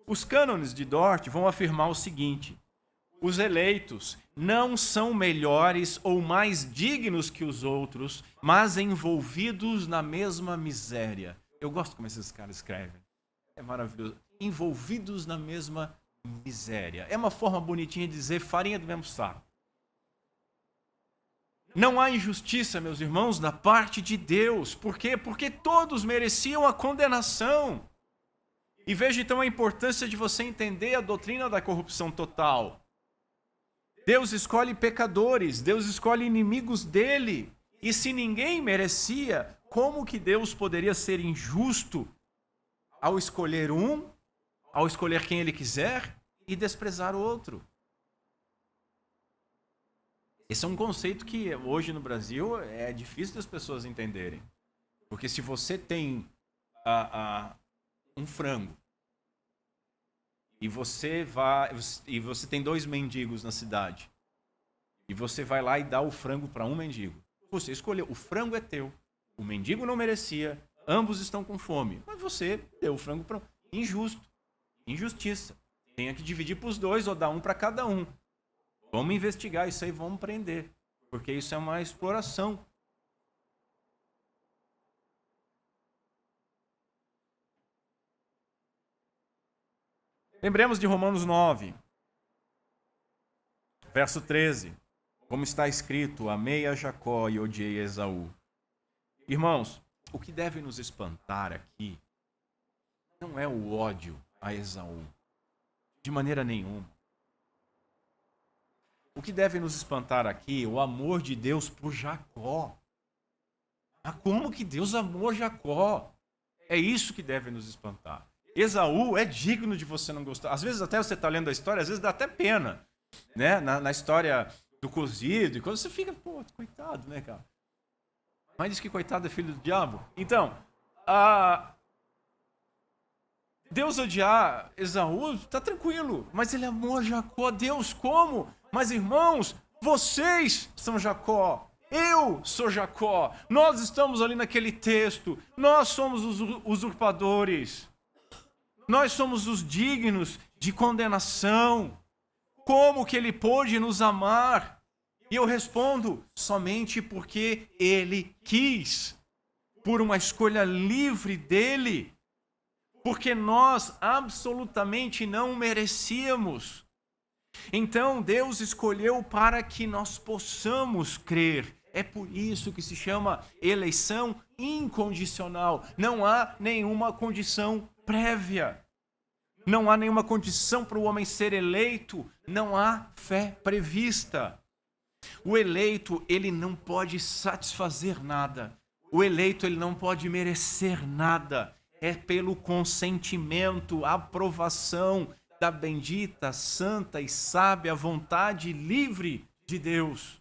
Os cânones de Dort vão afirmar o seguinte: os eleitos não são melhores ou mais dignos que os outros, mas envolvidos na mesma miséria. Eu gosto como esses caras escrevem. É maravilhoso. Envolvidos na mesma miséria. É uma forma bonitinha de dizer farinha do mesmo saco. Não há injustiça, meus irmãos, da parte de Deus. Por quê? Porque todos mereciam a condenação. E veja então a importância de você entender a doutrina da corrupção total. Deus escolhe pecadores, Deus escolhe inimigos dele. E se ninguém merecia, como que Deus poderia ser injusto ao escolher um, ao escolher quem ele quiser e desprezar o outro? Esse é um conceito que hoje no Brasil é difícil das pessoas entenderem. Porque se você tem um frango e você tem 2 mendigos na cidade e você vai lá e dá o frango para um mendigo, você escolheu, o frango é teu, o mendigo não merecia, ambos estão com fome, mas você deu o frango para um. Injusto, injustiça. Tenha que dividir para os 2 ou dar um para cada um. Vamos investigar isso aí, vamos prender, porque isso é uma exploração. Lembremos de Romanos 9, verso 13, como está escrito: amei a Jacó e odiei a Esaú. Irmãos, o que deve nos espantar aqui não é o ódio a Esaú, de maneira nenhuma. o que deve nos espantar aqui é o amor de Deus por Jacó. Mas como que Deus amou Jacó? É isso que deve nos espantar. Esaú é digno de você não gostar. Às vezes até você está lendo a história, às vezes dá até pena, né? Na história do cozido, e quando você fica, pô, coitado, né, cara? Mas diz que coitado é filho do diabo. Então, Deus odiar Esaú, tá tranquilo, mas ele amou Jacó. Deus como? Mas irmãos, vocês são Jacó. Eu sou Jacó. Nós estamos ali naquele texto. Nós somos os usurpadores. Nós somos os dignos de condenação. Como que ele pôde nos amar? E eu respondo, somente porque ele quis. Por uma escolha livre dele. Porque nós absolutamente não merecíamos. Então Deus escolheu para que nós possamos crer. É por isso que se chama eleição incondicional. Não há nenhuma condição prévia. Não há nenhuma condição para o homem ser eleito. Não há fé prevista. O eleito, ele não pode satisfazer nada. O eleito, ele não pode merecer nada. É pelo consentimento, aprovação da bendita, santa e sábia vontade livre de Deus.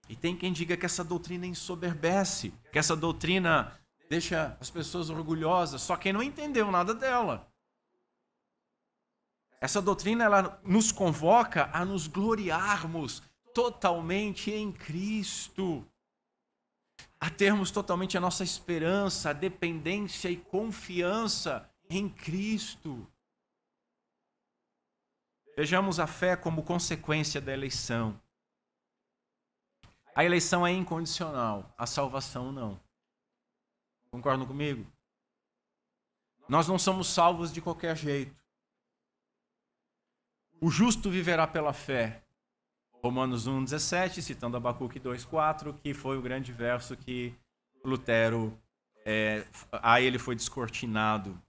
E tem quem diga que essa doutrina ensoberbece, que essa doutrina deixa as pessoas orgulhosas, só quem não entendeu nada dela. Essa doutrina, ela nos convoca a nos gloriarmos totalmente em Cristo. A termos totalmente a nossa esperança, a dependência e confiança em Cristo. Vejamos a fé como consequência da eleição. A eleição é incondicional, a salvação não. Concordam comigo? Nós não somos salvos de qualquer jeito. O justo viverá pela fé. Romanos 1,17, citando Abacuque 2,4, que foi o grande verso que Lutero, a ele foi descortinado.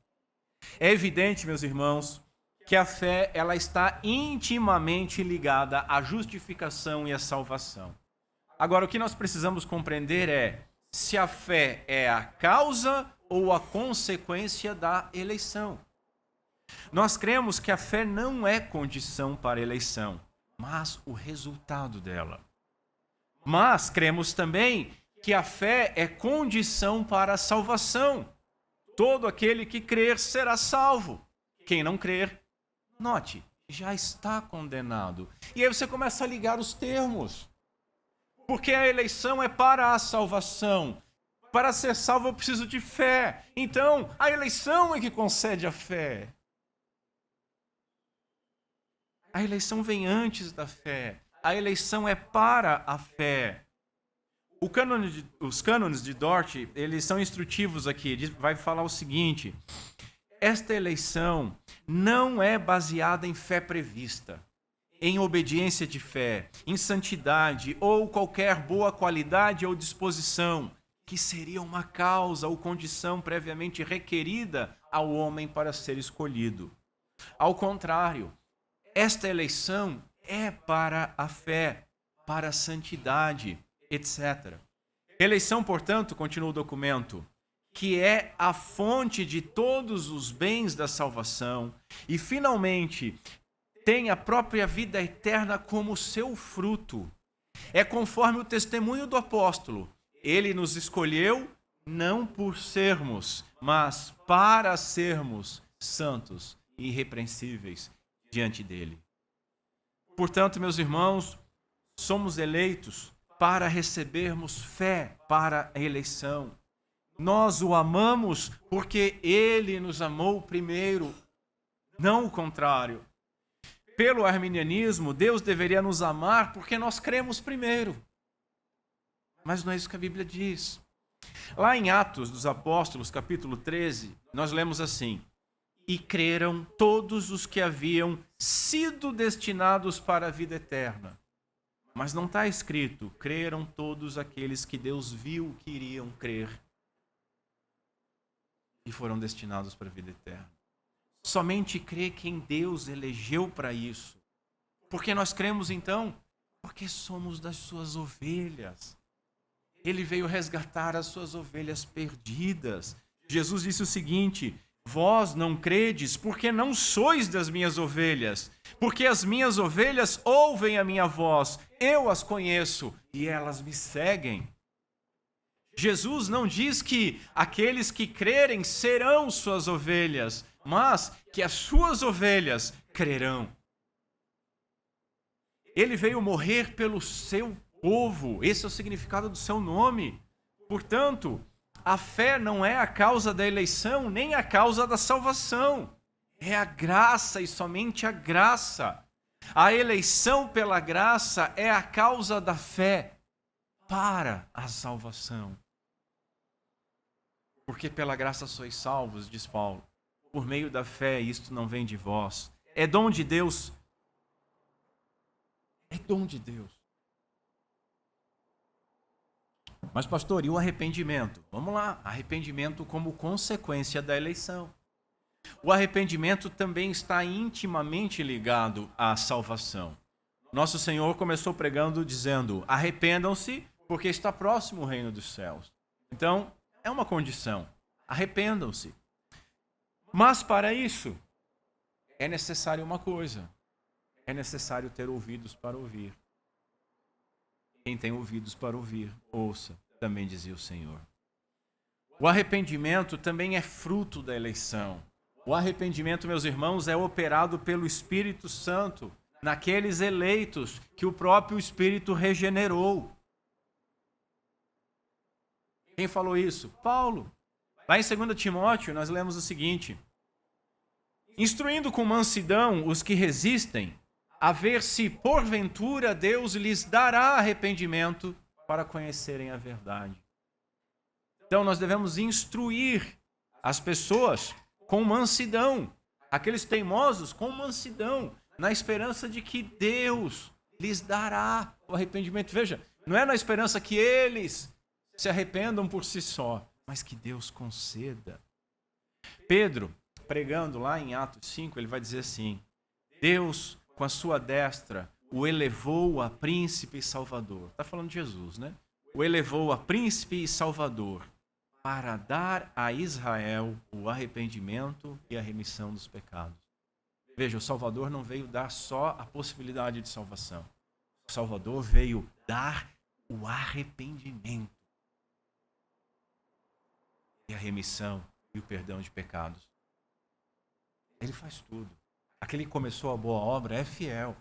É evidente, meus irmãos, que a fé ela está intimamente ligada à justificação e à salvação. Agora, o que nós precisamos compreender é se a fé é a causa ou a consequência da eleição. Nós cremos que a fé não é condição para a eleição, mas o resultado dela. Mas cremos também que a fé é condição para a salvação. Todo aquele que crer será salvo. Quem não crer, note, já está condenado. E aí você começa a ligar os termos. Porque a eleição é para a salvação. Para ser salvo eu preciso de fé. Então, a eleição é que concede a fé. A eleição vem antes da fé. A eleição é para a fé. Os cânones de Dort, eles são instrutivos aqui. Vai falar o seguinte: esta eleição não é baseada em fé prevista, em obediência de fé, em santidade ou qualquer boa qualidade ou disposição, que seria uma causa ou condição previamente requerida ao homem para ser escolhido. Ao contrário, esta eleição é para a fé, para a santidade, etc. Eleição, portanto, continua o documento, que é a fonte de todos os bens da salvação e, finalmente, tem a própria vida eterna como seu fruto. É conforme o testemunho do apóstolo. Ele nos escolheu não por sermos, mas para sermos santos e irrepreensíveis diante dele. Portanto, meus irmãos, somos eleitos para recebermos fé para a eleição. Nós o amamos porque ele nos amou primeiro, não o contrário. Pelo arminianismo, Deus deveria nos amar porque nós cremos primeiro. Mas não é isso que a Bíblia diz. Lá em Atos dos Apóstolos, capítulo 13, nós lemos assim: e creram todos os que haviam sido destinados para a vida eterna. Mas não está escrito, creram todos aqueles que Deus viu que iriam crer e foram destinados para a vida eterna. Somente crê quem Deus elegeu para isso. Por que nós cremos então? Porque somos das suas ovelhas. Ele veio resgatar as suas ovelhas perdidas. Jesus disse o seguinte: vós não credes porque não sois das minhas ovelhas, porque as minhas ovelhas ouvem a minha voz, eu as conheço e elas me seguem. Jesus não diz que aqueles que crerem serão suas ovelhas, mas que as suas ovelhas crerão. Ele veio morrer pelo seu povo, esse é o significado do seu nome. Portanto, a fé não é a causa da eleição, nem a causa da salvação. É a graça e somente a graça. A eleição pela graça é a causa da fé para a salvação. Porque pela graça sois salvos, diz Paulo. Por meio da fé, isto não vem de vós. É dom de Deus. É dom de Deus. Mas, pastor, e o arrependimento? Vamos lá, arrependimento como consequência da eleição. O arrependimento também está intimamente ligado à salvação. Nosso Senhor começou pregando dizendo: arrependam-se, porque está próximo o reino dos céus. Então, é uma condição, arrependam-se. Mas para isso, é necessário uma coisa: é necessário ter ouvidos para ouvir. Quem tem ouvidos para ouvir, ouça, também dizia o Senhor. O arrependimento também é fruto da eleição. O arrependimento, meus irmãos, é operado pelo Espírito Santo naqueles eleitos que o próprio Espírito regenerou. Quem falou isso? Paulo. Lá em 2 Timóteo, nós lemos o seguinte: instruindo com mansidão os que resistem, a ver se porventura Deus lhes dará arrependimento para conhecerem a verdade. Então nós devemos instruir as pessoas com mansidão, aqueles teimosos com mansidão, na esperança de que Deus lhes dará o arrependimento. Veja, não é na esperança que eles se arrependam por si só, mas que Deus conceda. Pedro, pregando lá em Atos 5, ele vai dizer assim: Deus, com a sua destra, o elevou a príncipe e salvador. Está falando de Jesus, né? O elevou a príncipe e salvador para dar a Israel o arrependimento e a remissão dos pecados. Veja, o Salvador não veio dar só a possibilidade de salvação. O Salvador veio dar o arrependimento e a remissão e o perdão de pecados. Ele faz tudo. Aquele que começou a boa obra é fiel.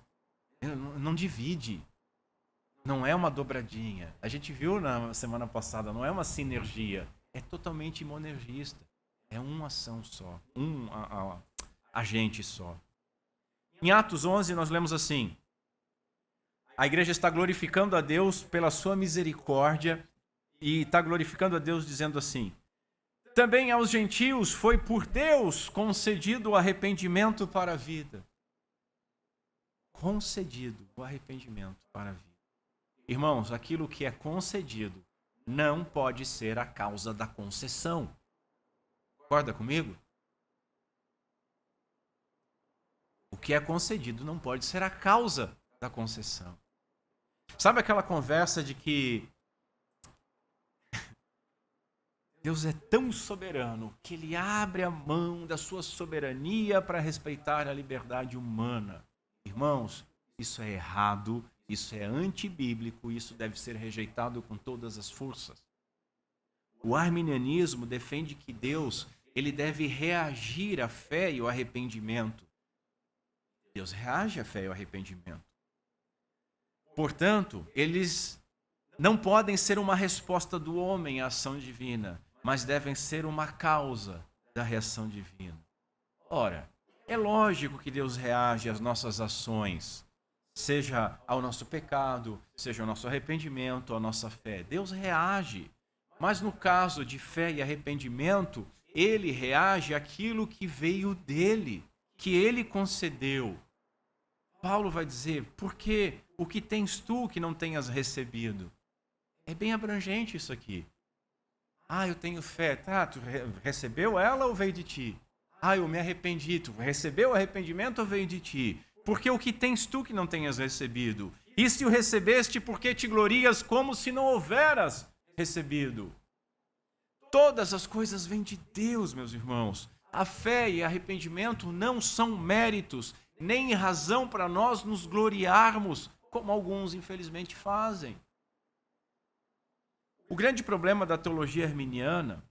Ele não divide. Não é uma dobradinha. A gente viu na semana passada, não é uma sinergia. É totalmente monergista. É uma ação só. Um agente só. Em Atos 11 nós lemos assim: a igreja está glorificando a Deus pela sua misericórdia e está glorificando a Deus dizendo assim: também aos gentios foi por Deus concedido o arrependimento para a vida. Concedido o arrependimento para a vida. Irmãos, aquilo que é concedido não pode ser a causa da concessão. Concorda comigo? O que é concedido não pode ser a causa da concessão. Sabe aquela conversa de que Deus é tão soberano que Ele abre a mão da sua soberania para respeitar a liberdade humana? Irmãos, isso é errado, isso é antibíblico, isso deve ser rejeitado com todas as forças. O arminianismo defende que Deus, ele deve reagir à fé e ao arrependimento. Deus reage à fé e ao arrependimento. Portanto, eles não podem ser uma resposta do homem à ação divina, mas devem ser uma causa da reação divina. Ora, é lógico que Deus reage às nossas ações, seja ao nosso pecado, seja ao nosso arrependimento, à nossa fé. Deus reage, mas no caso de fé e arrependimento, Ele reage àquilo que veio dEle, que Ele concedeu. Paulo vai dizer: porque o que tens tu que não tenhas recebido? É bem abrangente isso aqui. Eu tenho fé. Tá, tu recebeu ela ou veio de ti? Eu me arrependi. Tu recebeu o arrependimento ou veio de ti? Porque o que tens tu que não tenhas recebido? E se o recebeste, por que te glorias como se não houveras recebido? Todas as coisas vêm de Deus, meus irmãos. A fé e arrependimento não são méritos, nem razão para nós nos gloriarmos, como alguns infelizmente fazem. O grande problema da teologia arminiana,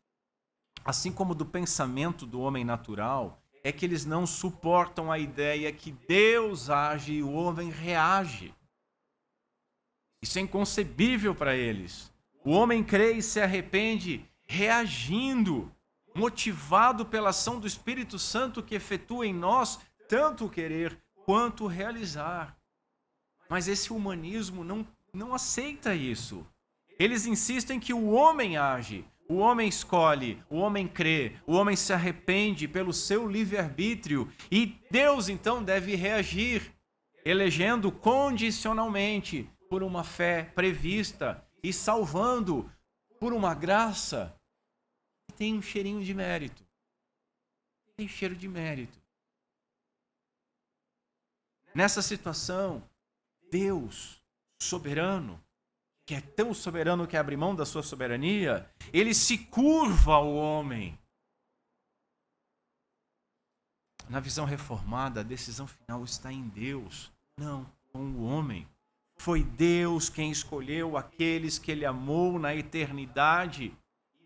assim como do pensamento do homem natural, é que eles não suportam a ideia que Deus age e o homem reage. Isso é inconcebível para eles. O homem crê e se arrepende reagindo, motivado pela ação do Espírito Santo que efetua em nós tanto o querer quanto o realizar. Mas esse humanismo não aceita isso. Eles insistem que o homem age, o homem escolhe, o homem crê, o homem se arrepende pelo seu livre-arbítrio e Deus então deve reagir, elegendo condicionalmente por uma fé prevista e salvando por uma graça que tem um cheirinho de mérito. Tem cheiro de mérito. Nessa situação, Deus, soberano, que é tão soberano que abre mão da sua soberania, ele se curva ao homem. Na visão reformada, a decisão final está em Deus, não com o homem. Foi Deus quem escolheu aqueles que ele amou na eternidade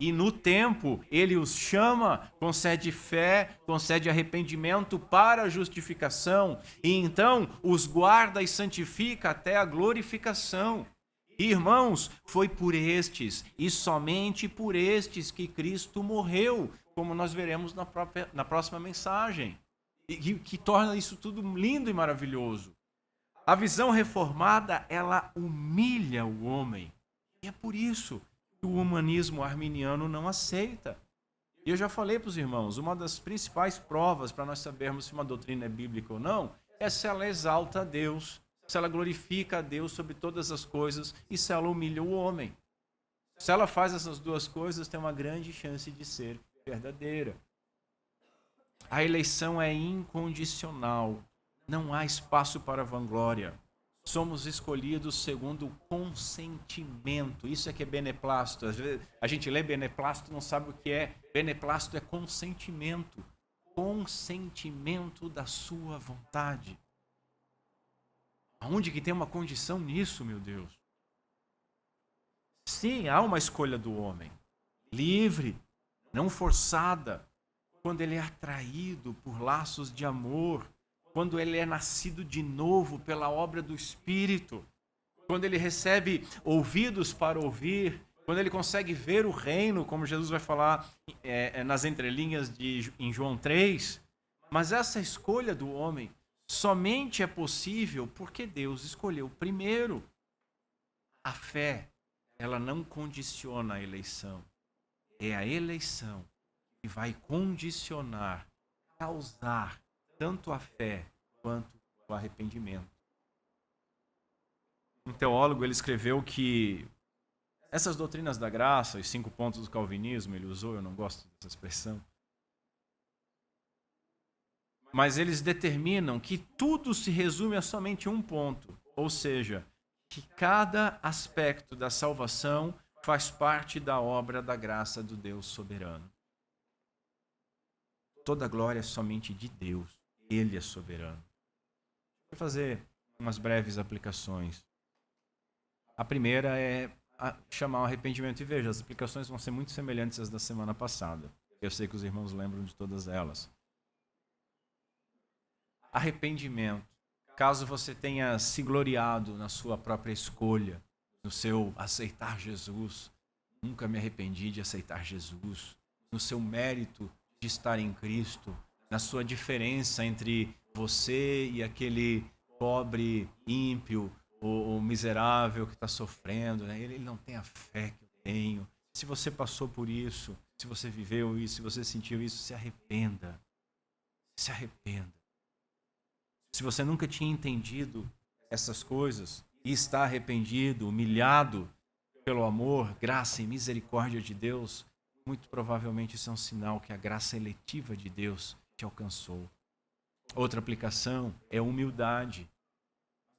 e no tempo ele os chama, concede fé, concede arrependimento para a justificação e então os guarda e santifica até a glorificação. Irmãos, foi por estes e somente por estes que Cristo morreu, como nós veremos na próxima mensagem, e que torna isso tudo lindo e maravilhoso. A visão reformada, ela humilha o homem, e é por isso que o humanismo arminiano não aceita. E eu já falei para os irmãos, uma das principais provas para nós sabermos se uma doutrina é bíblica ou não, é se ela exalta a Deus, se ela glorifica a Deus sobre todas as coisas e se ela humilha o homem. Se ela faz essas duas coisas, tem uma grande chance de ser verdadeira. A eleição é incondicional. Não há espaço para vanglória. Somos escolhidos segundo o consentimento. Isso é que é beneplácito. Às vezes a gente lê beneplácito e não sabe o que é. Beneplácito é consentimento. Consentimento da sua vontade. Aonde que tem uma condição nisso, meu Deus? Sim, há uma escolha do homem. Livre, não forçada. Quando ele é atraído por laços de amor. Quando ele é nascido de novo pela obra do Espírito. Quando ele recebe ouvidos para ouvir. Quando ele consegue ver o reino, como Jesus vai falar nas entrelinhas em João 3. Mas essa escolha do homem somente é possível porque Deus escolheu primeiro. A fé, ela não condiciona a eleição. É a eleição que vai condicionar, causar tanto a fé quanto o arrependimento. Um teólogo, ele escreveu que essas doutrinas da graça, os 5 pontos do calvinismo, ele usou, eu não gosto dessa expressão, mas eles determinam que tudo se resume a somente um ponto, ou seja, que cada aspecto da salvação faz parte da obra da graça do Deus soberano. Toda a glória é somente de Deus, Ele é soberano. Vou fazer umas breves aplicações. A primeira é chamar o arrependimento, e veja, as aplicações vão ser muito semelhantes às da semana passada. Eu sei que os irmãos lembram de todas elas. Arrependimento. Caso você tenha se gloriado na sua própria escolha, no seu aceitar Jesus, nunca me arrependi de aceitar Jesus, no seu mérito de estar em Cristo, na sua diferença entre você e aquele pobre ímpio ou miserável que está sofrendo, né? Ele não tem a fé que eu tenho. Se você passou por isso, se você viveu isso, se você sentiu isso, se arrependa. Se arrependa. Se você nunca tinha entendido essas coisas e está arrependido, humilhado pelo amor, graça e misericórdia de Deus, muito provavelmente isso é um sinal que a graça eletiva de Deus te alcançou. Outra aplicação é humildade.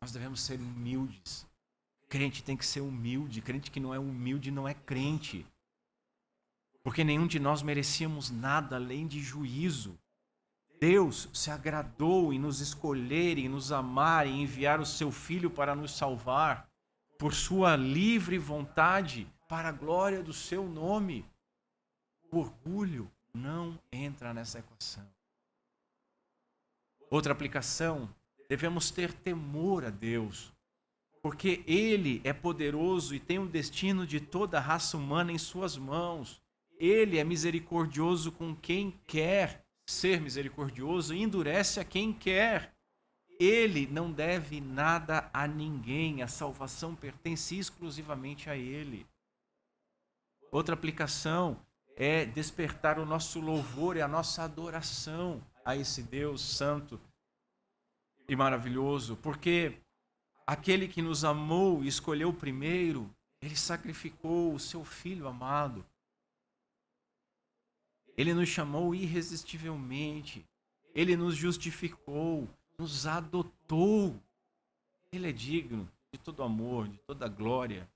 Nós devemos ser humildes. Crente tem que ser humilde. Crente que não é humilde não é crente. Porque nenhum de nós merecíamos nada além de juízo. Deus se agradou em nos escolher, em nos amar, em enviar o seu Filho para nos salvar, por sua livre vontade, para a glória do seu nome. O orgulho não entra nessa equação. Outra aplicação, devemos ter temor a Deus, porque Ele é poderoso e tem o destino de toda a raça humana em suas mãos. Ele é misericordioso com quem quer ser misericordioso e endurece a quem quer. Ele não deve nada a ninguém, a salvação pertence exclusivamente a Ele. Outra aplicação é despertar o nosso louvor e a nossa adoração a esse Deus santo e maravilhoso, porque aquele que nos amou e escolheu primeiro, Ele sacrificou o seu Filho amado. Ele nos chamou irresistivelmente, Ele nos justificou, nos adotou. Ele é digno de todo amor, de toda glória,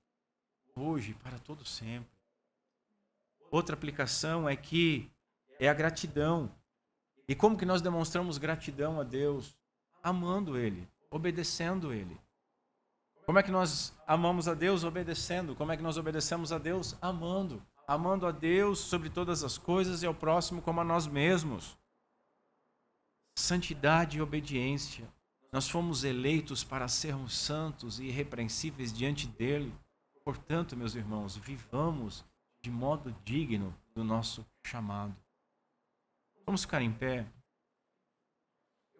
hoje e para todo sempre. Outra aplicação é a gratidão. E como que nós demonstramos gratidão a Deus? Amando Ele, obedecendo Ele. Como é que nós amamos a Deus? Obedecendo. Como é que nós obedecemos a Deus? Amando. Amando a Deus sobre todas as coisas e ao próximo como a nós mesmos. Santidade e obediência. Nós fomos eleitos para sermos santos e irrepreensíveis diante dEle. Portanto, meus irmãos, vivamos de modo digno do nosso chamado. Vamos ficar em pé.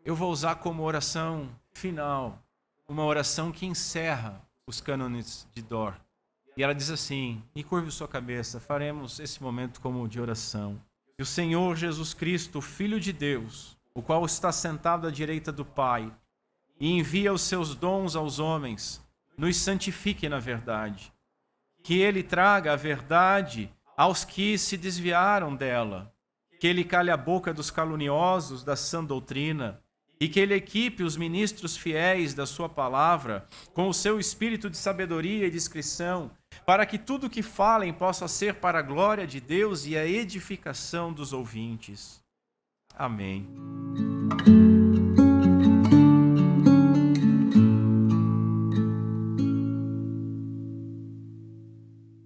Eu vou usar como oração final uma oração que encerra os cânones de Dort. E ela diz assim, e curve sua cabeça, faremos esse momento como de oração. E o Senhor Jesus Cristo, o Filho de Deus, o qual está sentado à direita do Pai, e envia os seus dons aos homens, nos santifique na verdade. Que Ele traga a verdade aos que se desviaram dela. Que Ele cale a boca dos caluniosos da sã doutrina, e que Ele equipe os ministros fiéis da sua palavra com o seu espírito de sabedoria e discrição, para que tudo o que falem possa ser para a glória de Deus e a edificação dos ouvintes. Amém.